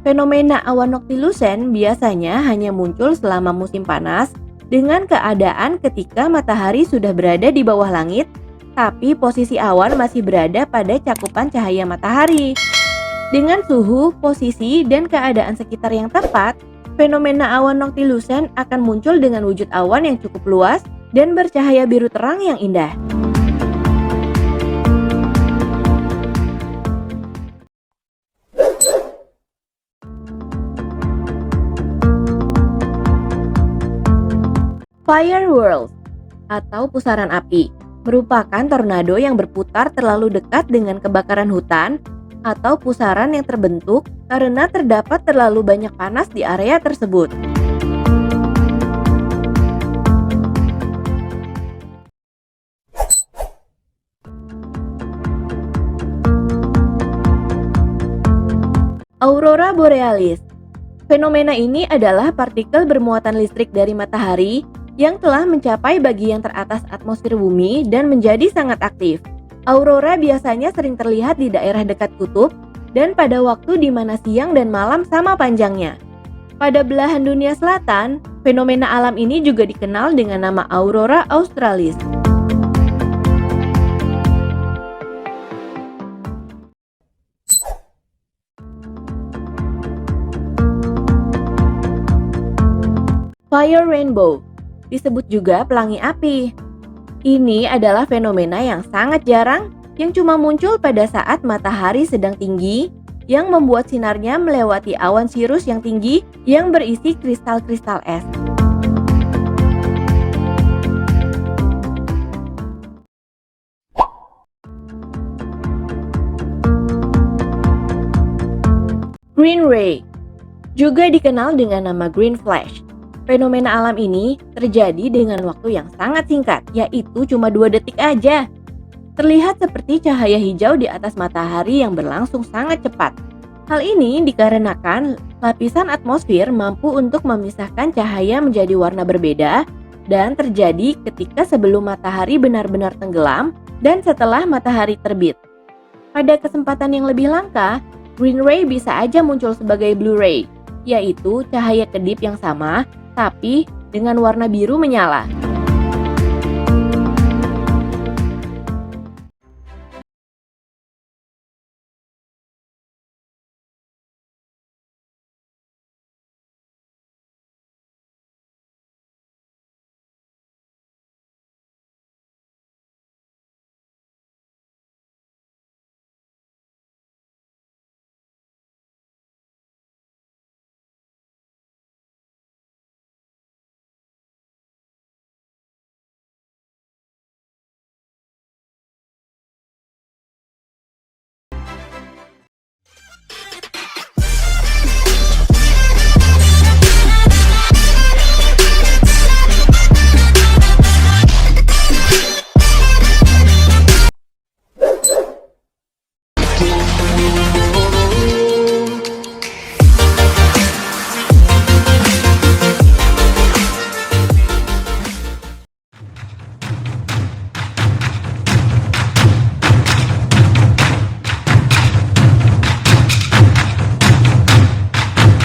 Fenomena awan noctilucent biasanya hanya muncul selama musim panas dengan keadaan ketika matahari sudah berada di bawah langit, tapi posisi awan masih berada pada cakupan cahaya matahari. Dengan suhu, posisi, dan keadaan sekitar yang tepat, fenomena awan noctilucent akan muncul dengan wujud awan yang cukup luas dan bercahaya biru terang yang indah. Fireworks atau pusaran api merupakan tornado yang berputar terlalu dekat dengan kebakaran hutan atau pusaran yang terbentuk karena terdapat terlalu banyak panas di area tersebut. Aurora Borealis. Fenomena ini adalah partikel bermuatan listrik dari matahari yang telah mencapai bagian teratas atmosfer bumi dan menjadi sangat aktif. Aurora biasanya sering terlihat di daerah dekat kutub dan pada waktu di mana siang dan malam sama panjangnya. Pada belahan dunia selatan, fenomena alam ini juga dikenal dengan nama Aurora Australis. Fire rainbow, disebut juga pelangi api. Ini adalah fenomena yang sangat jarang yang cuma muncul pada saat matahari sedang tinggi yang membuat sinarnya melewati awan sirus yang tinggi yang berisi kristal-kristal es. Green ray, juga dikenal dengan nama green flash. Fenomena alam ini terjadi dengan waktu yang sangat singkat, yaitu cuma 2 detik aja. Terlihat seperti cahaya hijau di atas matahari yang berlangsung sangat cepat. Hal ini dikarenakan lapisan atmosfer mampu untuk memisahkan cahaya menjadi warna berbeda dan terjadi ketika sebelum matahari benar-benar tenggelam dan setelah matahari terbit. Pada kesempatan yang lebih langka, green ray bisa aja muncul sebagai blue ray, yaitu cahaya kedip yang sama tapi dengan warna biru menyala.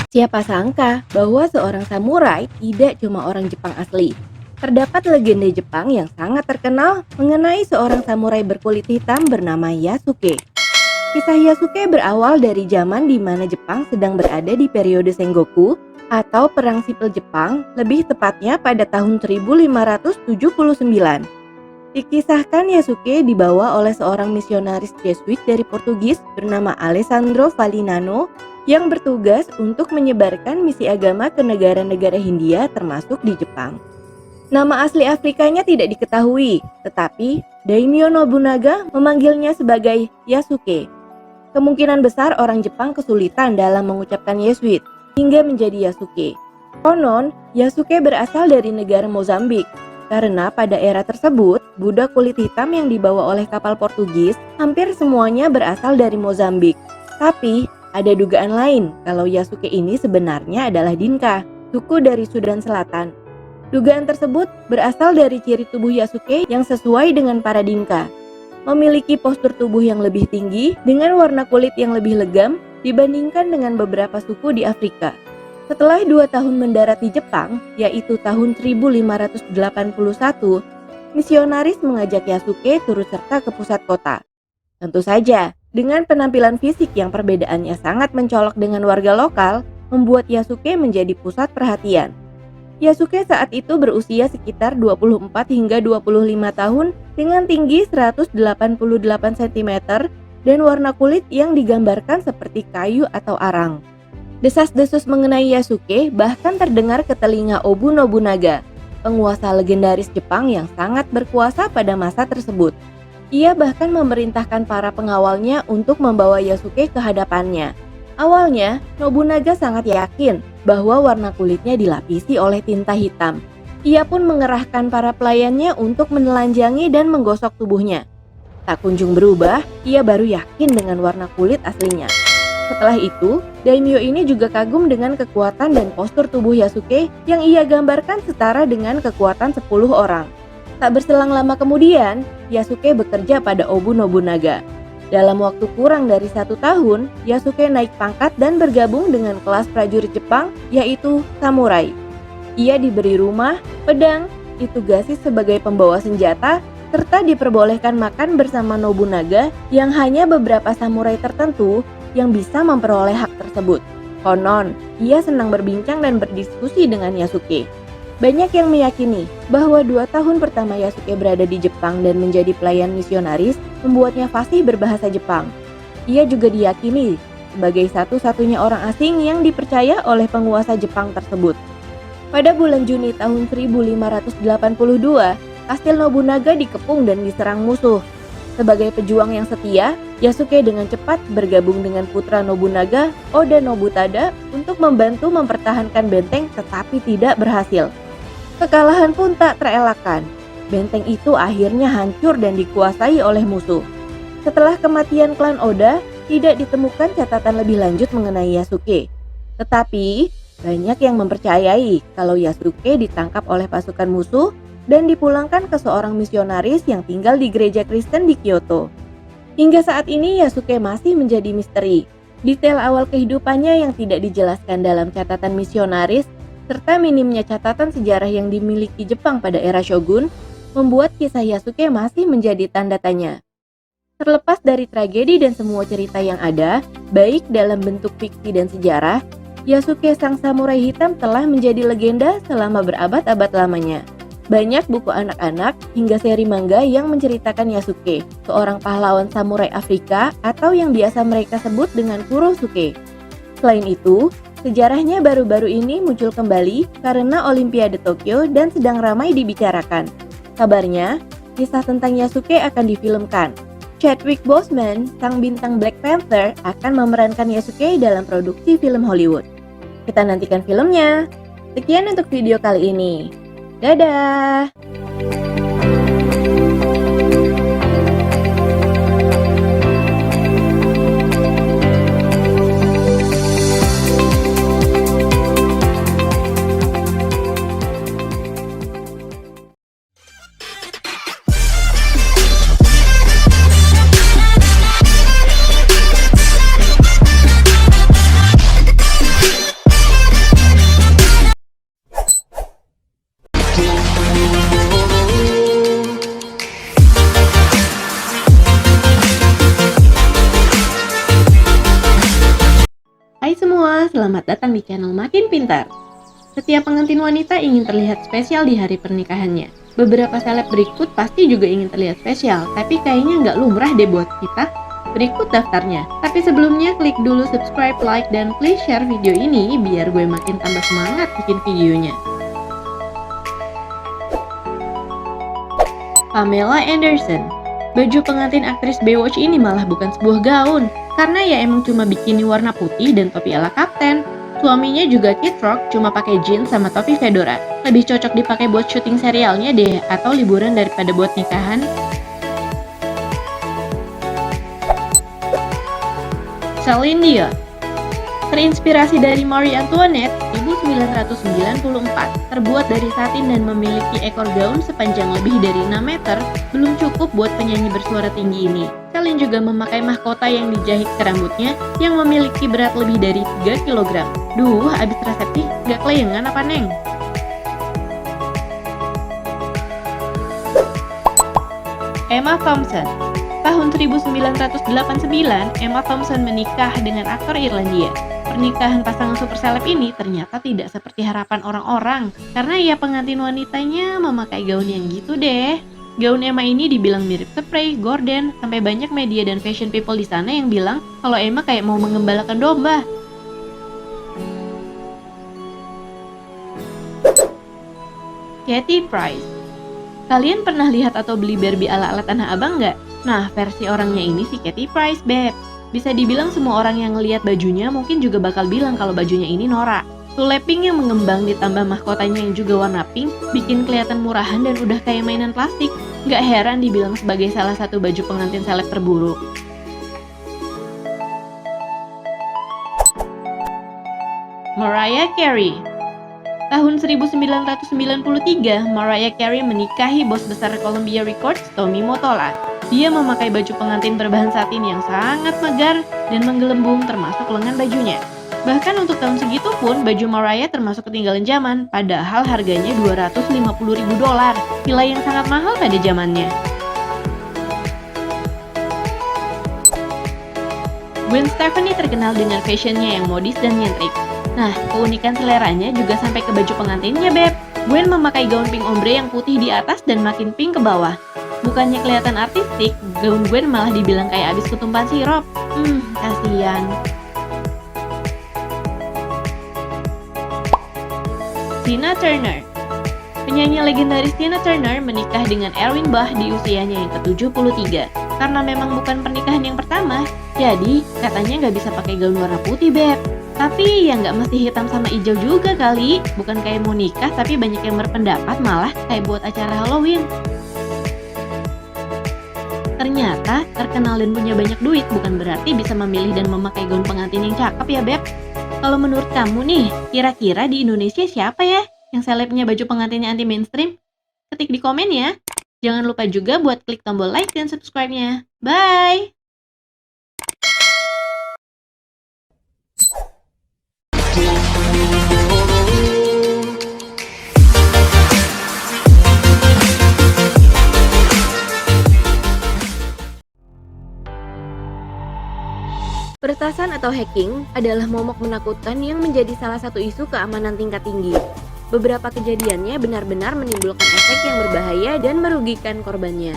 Siapa sangka bahwa seorang samurai tidak cuma orang Jepang asli. Terdapat legenda Jepang yang sangat terkenal mengenai seorang samurai berkulit hitam bernama Yasuke. Kisah Yasuke berawal dari zaman di mana Jepang sedang berada di periode Sengoku atau Perang Sipil Jepang, lebih tepatnya pada tahun 1579. Dikisahkan Yasuke dibawa oleh seorang misionaris Jesuit dari Portugis bernama Alessandro Falignano yang bertugas untuk menyebarkan misi agama ke negara-negara Hindia termasuk di Jepang. Nama asli Afrikanya tidak diketahui, tetapi Daimyo Nobunaga memanggilnya sebagai Yasuke. Kemungkinan besar orang Jepang kesulitan dalam mengucapkan Yesuit hingga menjadi Yasuke. Konon, Yasuke berasal dari negara Mozambik, karena pada era tersebut, budak kulit hitam yang dibawa oleh kapal Portugis hampir semuanya berasal dari Mozambik. Tapi, ada dugaan lain kalau Yasuke ini sebenarnya adalah Dinka, suku dari Sudan Selatan. Dugaan tersebut berasal dari ciri tubuh Yasuke yang sesuai dengan para Dinka. Memiliki postur tubuh yang lebih tinggi dengan warna kulit yang lebih legam dibandingkan dengan beberapa suku di Afrika. Setelah 2 tahun mendarat di Jepang, yaitu tahun 1581, misionaris mengajak Yasuke turut serta ke pusat kota. Tentu saja, dengan penampilan fisik yang perbedaannya sangat mencolok dengan warga lokal, membuat Yasuke menjadi pusat perhatian. Yasuke saat itu berusia sekitar 24 hingga 25 tahun dengan tinggi 188 cm dan warna kulit yang digambarkan seperti kayu atau arang. Desas-desus mengenai Yasuke bahkan terdengar ke telinga Obu Nobunaga, penguasa legendaris Jepang yang sangat berkuasa pada masa tersebut. Ia bahkan memerintahkan para pengawalnya untuk membawa Yasuke ke hadapannya. Awalnya, Nobunaga sangat yakin bahwa warna kulitnya dilapisi oleh tinta hitam. Ia pun mengerahkan para pelayannya untuk menelanjangi dan menggosok tubuhnya. Tak kunjung berubah, ia baru yakin dengan warna kulit aslinya. Setelah itu, Daimyo ini juga kagum dengan kekuatan dan postur tubuh Yasuke yang ia gambarkan setara dengan kekuatan 10 orang. Tak berselang lama kemudian, Yasuke bekerja pada Obu Nobunaga. Dalam waktu kurang dari 1 tahun, Yasuke naik pangkat dan bergabung dengan kelas prajurit Jepang, yaitu samurai. Ia diberi rumah, pedang, ditugasi sebagai pembawa senjata, serta diperbolehkan makan bersama Nobunaga yang hanya beberapa samurai tertentu yang bisa memperoleh hak tersebut. Konon, ia senang berbincang dan berdiskusi dengan Yasuke. Banyak yang meyakini bahwa 2 tahun pertama Yasuke berada di Jepang dan menjadi pelayan misionaris membuatnya fasih berbahasa Jepang. Ia juga diyakini sebagai satu-satunya orang asing yang dipercaya oleh penguasa Jepang tersebut. Pada bulan Juni tahun 1582, kastil Nobunaga dikepung dan diserang musuh. Sebagai pejuang yang setia, Yasuke dengan cepat bergabung dengan putra Nobunaga, Oda Nobutada, untuk membantu mempertahankan benteng tetapi tidak berhasil. Kekalahan pun tak terelakkan. Benteng itu akhirnya hancur dan dikuasai oleh musuh. Setelah kematian klan Oda, tidak ditemukan catatan lebih lanjut mengenai Yasuke. Tetapi, banyak yang mempercayai kalau Yasuke ditangkap oleh pasukan musuh dan dipulangkan ke seorang misionaris yang tinggal di gereja Kristen di Kyoto. Hingga saat ini Yasuke masih menjadi misteri. Detail awal kehidupannya yang tidak dijelaskan dalam catatan misionaris serta minimnya catatan sejarah yang dimiliki Jepang pada era Shogun membuat kisah Yasuke masih menjadi tanda tanya. Terlepas dari tragedi dan semua cerita yang ada, baik dalam bentuk fiksi dan sejarah, Yasuke sang samurai hitam telah menjadi legenda selama berabad-abad lamanya. Banyak buku anak-anak hingga seri manga yang menceritakan Yasuke, seorang pahlawan samurai Afrika atau yang biasa mereka sebut dengan Kurosuke. Selain itu, sejarahnya baru-baru ini muncul kembali karena Olimpiade Tokyo dan sedang ramai dibicarakan. Kabarnya, kisah tentang Yasuke akan difilmkan. Chadwick Boseman, sang bintang Black Panther, akan memerankan Yasuke dalam produksi film Hollywood. Kita nantikan filmnya. Sekian untuk video kali ini. Dadah! Hai semua, selamat datang di channel Makin Pintar. Setiap pengantin wanita ingin terlihat spesial di hari pernikahannya. Beberapa seleb berikut pasti juga ingin terlihat spesial, tapi kayaknya nggak lumrah deh buat kita. Berikut daftarnya. Tapi sebelumnya klik dulu subscribe, like, dan please share video ini biar gue makin tambah semangat bikin videonya. Pamela Anderson. Baju pengantin aktris Baywatch ini malah bukan sebuah gaun, karena ya emang cuma bikini warna putih dan topi ala kapten. Suaminya juga Kid Rock, cuma pakai jeans sama topi fedora. Lebih cocok dipakai buat syuting serialnya deh, atau liburan daripada buat nikahan. Celine Dion. Terinspirasi dari Marie Antoinette, 1994, terbuat dari satin dan memiliki ekor gaun sepanjang lebih dari 6 meter, belum cukup buat penyanyi bersuara tinggi ini. Celine juga memakai mahkota yang dijahit ke rambutnya yang memiliki berat lebih dari 3 kg. Duh, abis resepsi, gak kelayangan apa neng? Emma Thompson. Tahun 1989, Emma Thompson menikah dengan aktor Irlandia. Pernikahan pasangan super seleb ini ternyata tidak seperti harapan orang-orang, karena ya pengantin wanitanya memakai gaun yang gitu deh. Gaun Emma ini dibilang mirip spray, gorden, sampai banyak media dan fashion people di sana yang bilang kalau Emma kayak mau mengembalakan domba. Katie Price. Kalian pernah lihat atau beli Barbie ala-ala Tanah Abang nggak? Nah, versi orangnya ini si Katie Price, beb. Bisa dibilang semua orang yang ngelihat bajunya mungkin juga bakal bilang kalau bajunya ini norak. Sule pink yang mengembang ditambah mahkotanya yang juga warna pink bikin kelihatan murahan dan udah kayak mainan plastik. Nggak heran dibilang sebagai salah satu baju pengantin seleb terburuk. Mariah Carey. Tahun 1993, Mariah Carey menikahi bos besar Columbia Records, Tommy Mottola. Dia memakai baju pengantin berbahan satin yang sangat megar dan menggelembung termasuk lengan bajunya. Bahkan untuk tahun segitu pun, baju Mariah termasuk ketinggalan zaman, padahal harganya $250.000, nilai yang sangat mahal pada zamannya. Gwen Stefani terkenal dengan fashionnya yang modis dan nyentrik. Nah, keunikan seleranya juga sampai ke baju pengantinnya, Beb. Gwen memakai gaun pink ombre yang putih di atas dan makin pink ke bawah. Bukannya kelihatan artistik, gaun Gwen malah dibilang kayak abis ketumpahan sirup. Kasihan. Tina Turner. Penyanyi legendaris Tina Turner menikah dengan Erwin Bach di usianya yang ke-73. Karena memang bukan pernikahan yang pertama, jadi katanya nggak bisa pakai gaun warna putih, Beb. Tapi ya nggak mesti hitam sama hijau juga kali. Bukan kayak mau nikah, tapi banyak yang berpendapat malah kayak buat acara Halloween. Ternyata terkenal dan punya banyak duit bukan berarti bisa memilih dan memakai gaun pengantin yang cakep ya, Beb. Kalau menurut kamu nih, kira-kira di Indonesia siapa ya yang selebnya baju pengantinnya anti mainstream? Ketik di komen ya. Jangan lupa juga buat klik tombol like dan subscribe-nya. Bye! Peretasan atau hacking adalah momok menakutkan yang menjadi salah satu isu keamanan tingkat tinggi. Beberapa kejadiannya benar-benar menimbulkan efek yang berbahaya dan merugikan korbannya.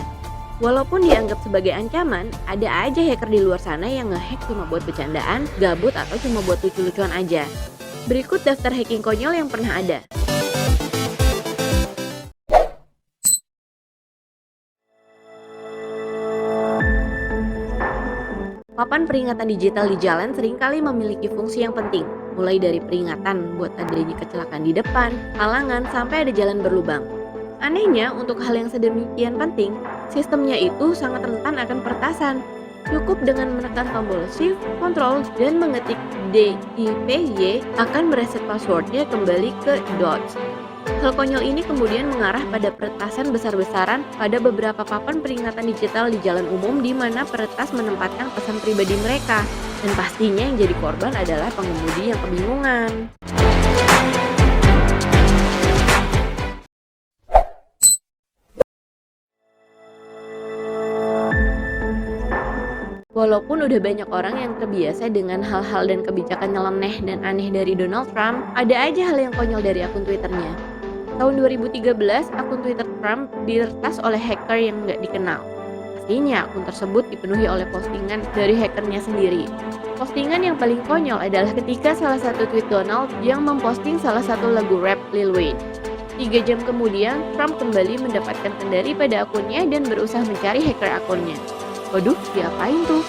Walaupun dianggap sebagai ancaman, ada aja hacker di luar sana yang ngehack cuma buat bercandaan, gabut atau cuma buat lucu-lucuan aja. Berikut daftar hacking konyol yang pernah ada. Papan peringatan digital di jalan seringkali memiliki fungsi yang penting, mulai dari peringatan buat adanya kecelakaan di depan, halangan, sampai ada jalan berlubang. Anehnya, untuk hal yang sedemikian penting, sistemnya itu sangat rentan akan peretasan. Cukup dengan menekan tombol Shift, Control, dan mengetik DIPY akan mereset passwordnya kembali ke dots. Hal konyol ini kemudian mengarah pada peretasan besar-besaran pada beberapa papan peringatan digital di jalan umum di mana peretas menempatkan pesan pribadi mereka. Dan pastinya yang jadi korban adalah pengemudi yang kebingungan. Walaupun udah banyak orang yang terbiasa dengan hal-hal dan kebijakan nyeleneh dan aneh dari Donald Trump, ada aja hal yang konyol dari akun Twitternya. Tahun 2013, akun Twitter Trump diretas oleh hacker yang nggak dikenal. Pastinya akun tersebut dipenuhi oleh postingan dari hackernya sendiri. Postingan yang paling konyol adalah ketika salah satu tweet Donald yang memposting salah satu lagu rap Lil Wayne. 3 jam kemudian, Trump kembali mendapatkan kendali pada akunnya dan berusaha mencari hacker akunnya. Waduh, diapain tuh?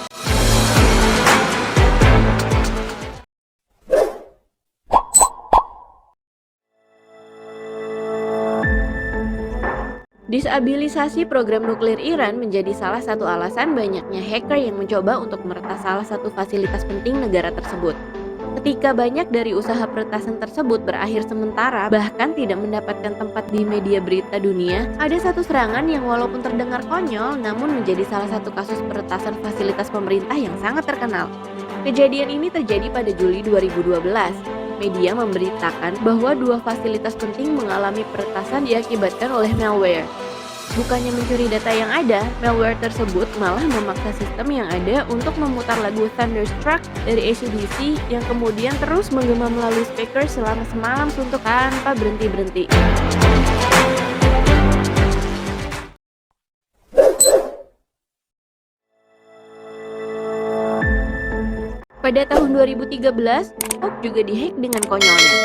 Disabilisasi program nuklir Iran menjadi salah satu alasan banyaknya hacker yang mencoba untuk meretas salah satu fasilitas penting negara tersebut. Ketika banyak dari usaha peretasan tersebut berakhir sementara, bahkan tidak mendapatkan tempat di media berita dunia, ada satu serangan yang walaupun terdengar konyol, namun menjadi salah satu kasus peretasan fasilitas pemerintah yang sangat terkenal. Kejadian ini terjadi pada Juli 2012. Media memberitakan bahwa 2 fasilitas penting mengalami peretasan diakibatkan oleh malware. Bukannya mencuri data yang ada, malware tersebut malah memaksa sistem yang ada untuk memutar lagu Thunderstruck dari AC/DC yang kemudian terus menggema melalui speaker selama semalam suntuk tanpa berhenti-berhenti. Pada tahun 2013, Vogue juga dihack dengan konyolnya.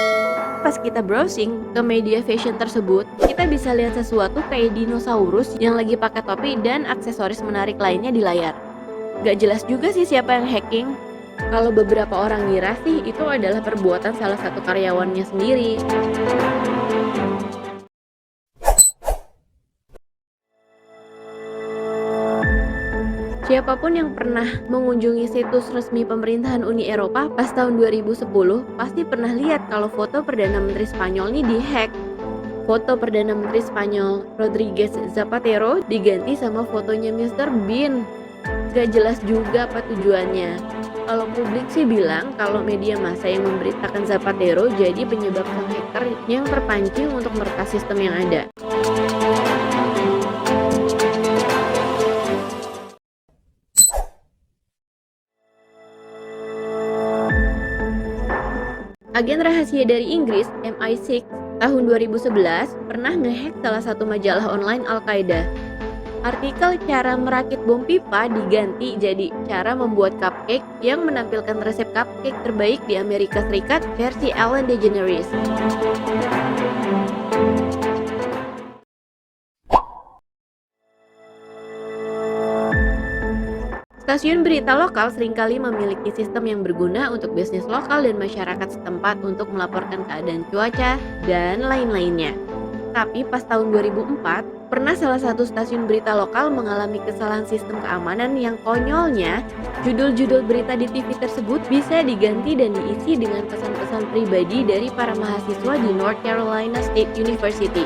Pas kita browsing ke media fashion tersebut, kita bisa lihat sesuatu kayak dinosaurus yang lagi pakai topi dan aksesoris menarik lainnya di layar. Gak jelas juga sih siapa yang hacking. Kalau beberapa orang ngira sih itu adalah perbuatan salah satu karyawannya sendiri. Siapapun yang pernah mengunjungi situs resmi pemerintahan Uni Eropa pas tahun 2010 pasti pernah lihat kalau foto Perdana Menteri Spanyol ini dihack. Foto Perdana Menteri Spanyol Rodríguez Zapatero diganti sama fotonya Mr. Bean. Gak jelas juga apa tujuannya. Kalau publik sih bilang kalau media massa yang memberitakan Zapatero jadi penyebab sang hacker yang terpancing untuk meretas sistem yang ada. Agen rahasia dari Inggris, MI6, tahun 2011 pernah ngehack salah satu majalah online Al-Qaeda. Artikel cara merakit bom pipa diganti jadi cara membuat cupcake yang menampilkan resep cupcake terbaik di Amerika Serikat versi Ellen DeGeneres. Stasiun berita lokal seringkali memiliki sistem yang berguna untuk bisnis lokal dan masyarakat setempat untuk melaporkan keadaan cuaca dan lain-lainnya. Tapi pas tahun 2004, pernah salah satu stasiun berita lokal mengalami kesalahan sistem keamanan yang konyolnya, judul-judul berita di TV tersebut bisa diganti dan diisi dengan pesan-pesan pribadi dari para mahasiswa di North Carolina State University.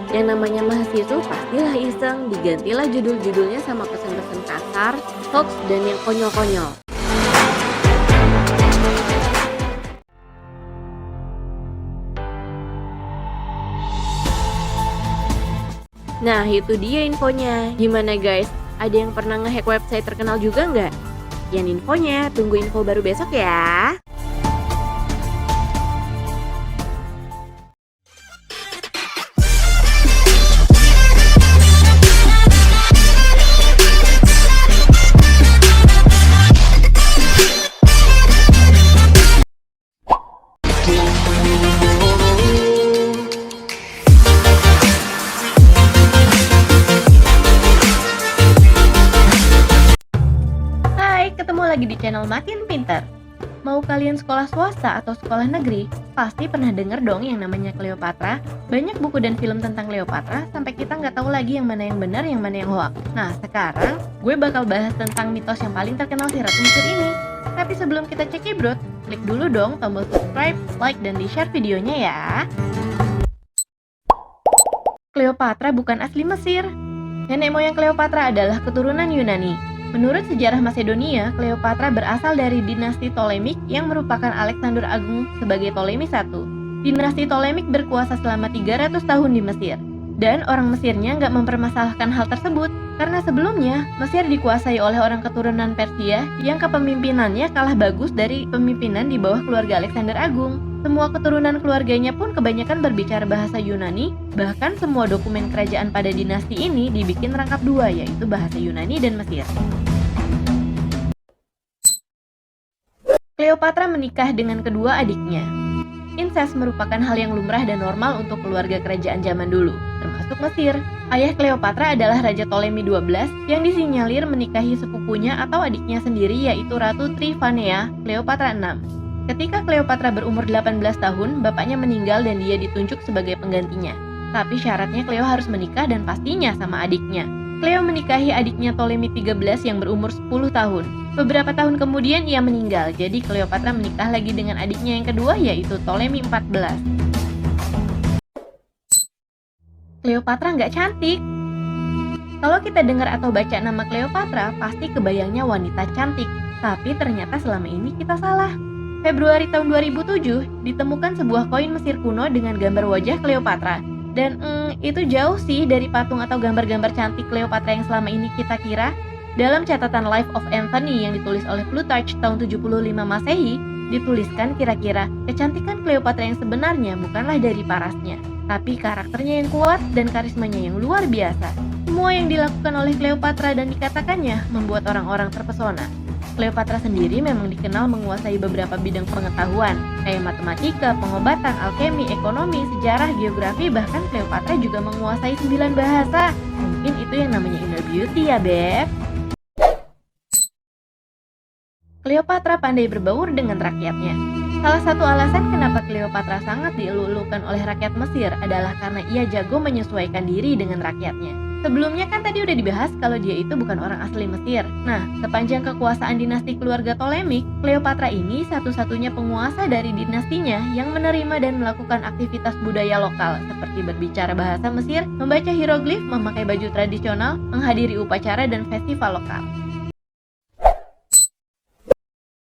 Yang namanya mahasiswa pastilah iseng, digantilah judul-judulnya sama pesan-pesan kasar, hoax, dan yang konyol-konyol. Nah, itu dia infonya. Gimana guys? Ada yang pernah ngehack website terkenal juga nggak? Sekian infonya, tunggu info baru besok ya. Ketemu lagi di channel Makin Pinter. Mau kalian sekolah swasta atau sekolah negeri, pasti pernah denger dong yang namanya Cleopatra. Banyak buku dan film tentang Cleopatra sampai kita nggak tahu lagi yang mana yang benar, yang mana yang hoax. Nah, sekarang gue bakal bahas tentang mitos yang paling terkenal si Ratu Mesir ini. Tapi sebelum kita cekibrot, klik dulu dong tombol subscribe, like, dan di-share videonya ya. Cleopatra bukan asli Mesir. Nenek moyang Cleopatra adalah keturunan Yunani. Menurut sejarah Macedonia, Cleopatra berasal dari dinasti Ptolemik yang merupakan Alexander Agung sebagai Ptolemy I. Dinasti Ptolemik berkuasa selama 300 tahun di Mesir. Dan orang Mesirnya nggak mempermasalahkan hal tersebut, karena sebelumnya Mesir dikuasai oleh orang keturunan Persia yang kepemimpinannya kalah bagus dari pemimpinan di bawah keluarga Alexander Agung. Semua keturunan keluarganya pun kebanyakan berbicara bahasa Yunani, bahkan semua dokumen kerajaan pada dinasti ini dibikin rangkap dua, yaitu bahasa Yunani dan Mesir. Cleopatra menikah dengan kedua adiknya. Insest merupakan hal yang lumrah dan normal untuk keluarga kerajaan zaman dulu, termasuk Mesir. Ayah Cleopatra adalah Raja Ptolemy XII yang disinyalir menikahi sepupunya atau adiknya sendiri, yaitu Ratu Triphania Cleopatra VI. Ketika Cleopatra berumur 18 tahun, bapaknya meninggal dan dia ditunjuk sebagai penggantinya. Tapi syaratnya Cleo harus menikah dan pastinya sama adiknya. Cleo menikahi adiknya Ptolemy XIII yang berumur 10 tahun. Beberapa tahun kemudian ia meninggal, jadi Cleopatra menikah lagi dengan adiknya yang kedua, yaitu Ptolemy XIV. Cleopatra nggak cantik. Kalau kita dengar atau baca nama Cleopatra, pasti kebayangnya wanita cantik. Tapi ternyata selama ini kita salah. Februari tahun 2007, ditemukan sebuah koin Mesir kuno dengan gambar wajah Cleopatra. Dan itu jauh sih dari patung atau gambar-gambar cantik Cleopatra yang selama ini kita kira. Dalam catatan Life of Anthony yang ditulis oleh Plutarch tahun 75 Masehi, dituliskan kira-kira kecantikan Cleopatra yang sebenarnya bukanlah dari parasnya, tapi karakternya yang kuat dan karismanya yang luar biasa. Semua yang dilakukan oleh Cleopatra dan dikatakannya membuat orang-orang terpesona. Cleopatra sendiri memang dikenal menguasai beberapa bidang pengetahuan, kayak matematika, pengobatan, alkemi, ekonomi, sejarah, geografi, bahkan Cleopatra juga menguasai 9 bahasa. Mungkin itu yang namanya inner beauty ya, Beb. Cleopatra pandai berbaur dengan rakyatnya. Salah satu alasan kenapa Cleopatra sangat dielulukan oleh rakyat Mesir adalah karena ia jago menyesuaikan diri dengan rakyatnya. Sebelumnya kan tadi udah dibahas kalau dia itu bukan orang asli Mesir. Nah, sepanjang kekuasaan dinasti keluarga Ptolemik, Cleopatra ini satu-satunya penguasa dari dinastinya yang menerima dan melakukan aktivitas budaya lokal seperti berbicara bahasa Mesir, membaca hieroglif, memakai baju tradisional, menghadiri upacara dan festival lokal.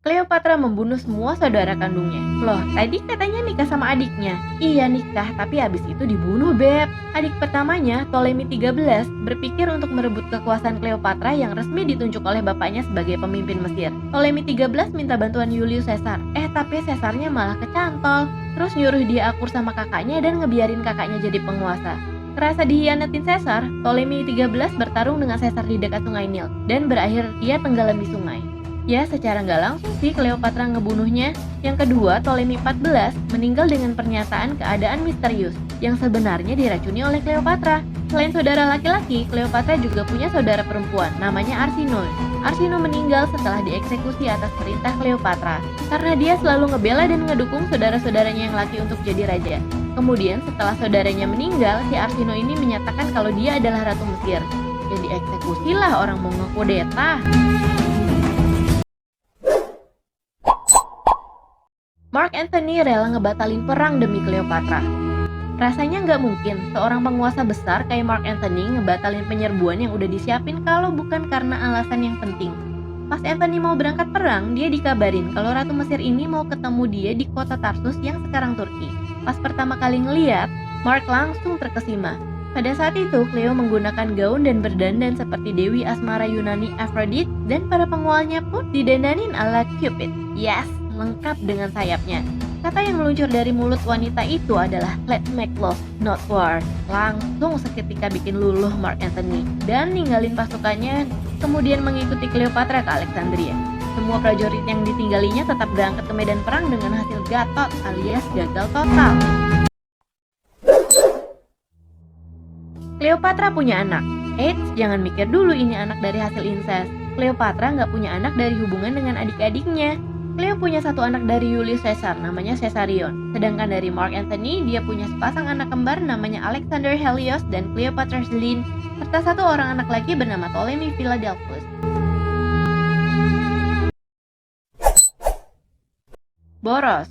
Cleopatra membunuh semua saudara kandungnya. Loh, tadi katanya nikah sama adiknya. Iya nikah, tapi abis itu dibunuh, Beb. Adik pertamanya, Ptolemy 13, berpikir untuk merebut kekuasaan Cleopatra yang resmi ditunjuk oleh bapaknya sebagai pemimpin Mesir. Ptolemy 13 minta bantuan Julius Caesar. Tapi Caesarnya malah kecantol. Terus nyuruh dia akur sama kakaknya dan ngebiarin kakaknya jadi penguasa. Kerasa dihianatin Caesar, Ptolemy 13 bertarung dengan Caesar di dekat sungai Nil dan berakhir ia tenggelam di sungai. Ya, secara nggak langsung sih Cleopatra ngebunuhnya. Yang kedua, Ptolemy 14 meninggal dengan pernyataan keadaan misterius yang sebenarnya diracuni oleh Cleopatra. Selain saudara laki-laki, Cleopatra juga punya saudara perempuan, namanya Arsinoe. Arsinoe meninggal setelah dieksekusi atas perintah Cleopatra, karena dia selalu ngebela dan ngedukung saudara-saudaranya yang laki untuk jadi raja. Kemudian setelah saudaranya meninggal, si Arsinoe ini menyatakan kalau dia adalah Ratu Mesir. Jadi eksekusilah orang mau ngekudeta. Mark Antony rela ngebatalin perang demi Cleopatra. Rasanya nggak mungkin seorang penguasa besar kayak Mark Antony ngebatalin penyerbuan yang udah disiapin kalau bukan karena alasan yang penting. Pas Antony mau berangkat perang, dia dikabarin kalau Ratu Mesir ini mau ketemu dia di kota Tarsus yang sekarang Turki. Pas pertama kali ngeliat, Mark langsung terkesima. Pada saat itu, Cleo menggunakan gaun dan berdandan seperti Dewi Asmara Yunani Aphrodite dan para pengawalnya pun didandanin ala Cupid. Yes, lengkap dengan sayapnya. Kata yang meluncur dari mulut wanita itu adalah "Let's make love, not war." Langsung seketika bikin luluh Mark Antony dan ninggalin pasukannya, kemudian mengikuti Cleopatra ke Alexandria. Semua prajurit yang ditinggalinya tetap berangkat ke medan perang dengan hasil gatot alias gagal total. Cleopatra punya anak. Eits, jangan mikir dulu ini anak dari hasil incest. Cleopatra nggak punya anak dari hubungan dengan adik-adiknya. Cleo punya satu anak dari Julius Caesar, namanya Caesarion. Sedangkan dari Mark Antony, dia punya sepasang anak kembar namanya Alexander Helios dan Cleopatra Selene, serta satu orang anak lagi bernama Ptolemy Philadelphus. Boros.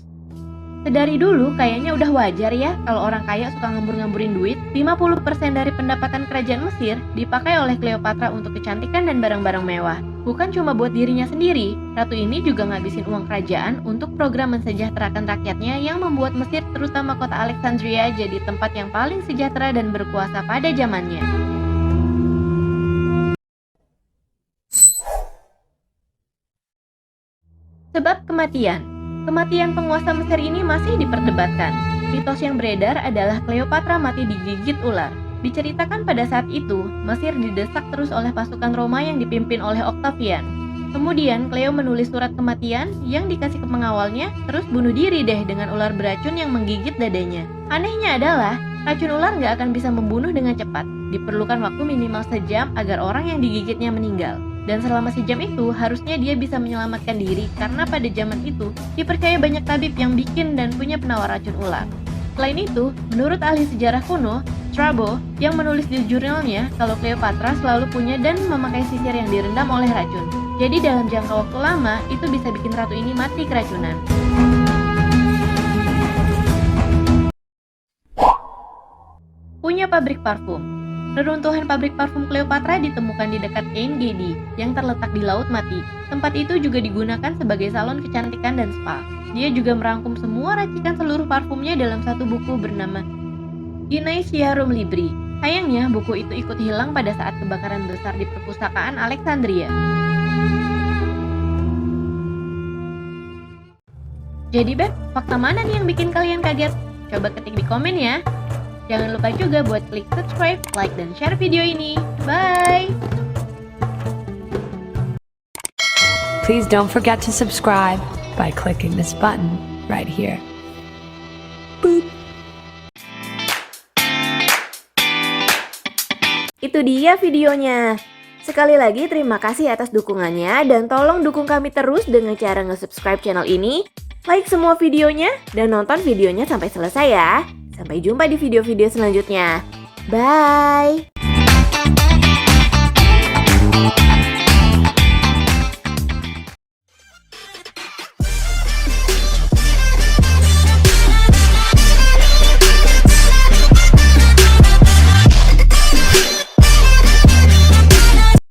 Sedari dulu kayaknya udah wajar ya kalau orang kaya suka ngambur-ngamburin duit. 50% dari pendapatan kerajaan Mesir dipakai oleh Cleopatra untuk kecantikan dan barang-barang mewah. Bukan cuma buat dirinya sendiri, ratu ini juga ngabisin uang kerajaan untuk program mensejahterakan rakyatnya yang membuat Mesir, terutama kota Alexandria, jadi tempat yang paling sejahtera dan berkuasa pada zamannya. Sebab kematian. Kematian penguasa Mesir ini masih diperdebatkan. Mitos yang beredar adalah Cleopatra mati digigit ular. Diceritakan pada saat itu, Mesir didesak terus oleh pasukan Roma yang dipimpin oleh Octavian. Kemudian Cleo menulis surat kematian yang dikasih ke pengawalnya, terus bunuh diri deh dengan ular beracun yang menggigit dadanya. Anehnya adalah, racun ular nggak akan bisa membunuh dengan cepat. Diperlukan waktu minimal sejam agar orang yang digigitnya meninggal. Dan selama sejam itu, harusnya dia bisa menyelamatkan diri karena pada zaman itu dipercaya banyak tabib yang bikin dan punya penawar racun ular. Selain itu, menurut ahli sejarah kuno, Strabo, yang menulis di jurnalnya kalau Cleopatra selalu punya dan memakai sisir yang direndam oleh racun. Jadi dalam jangka waktu lama, itu bisa bikin ratu ini mati keracunan. Punya pabrik parfum. Reruntuhan pabrik parfum Cleopatra ditemukan di dekat Ain Gedi yang terletak di Laut Mati. Tempat itu juga digunakan sebagai salon kecantikan dan spa. Dia juga merangkum semua racikan seluruh parfumnya dalam satu buku bernama Gymnasiarum Libri. Sayangnya, buku itu ikut hilang pada saat kebakaran besar di perpustakaan Alexandria. Jadi Beb, fakta mana nih yang bikin kalian kaget? Coba ketik di komen ya. Jangan lupa juga buat klik subscribe, like, dan share video ini. Bye! Please don't forget to subscribe by clicking this button right here. Boop. Itu dia videonya. Sekali lagi terima kasih atas dukungannya dan tolong dukung kami terus dengan cara nge-subscribe channel ini, like semua videonya, dan nonton videonya sampai selesai ya. Sampai jumpa di video-video selanjutnya. Bye!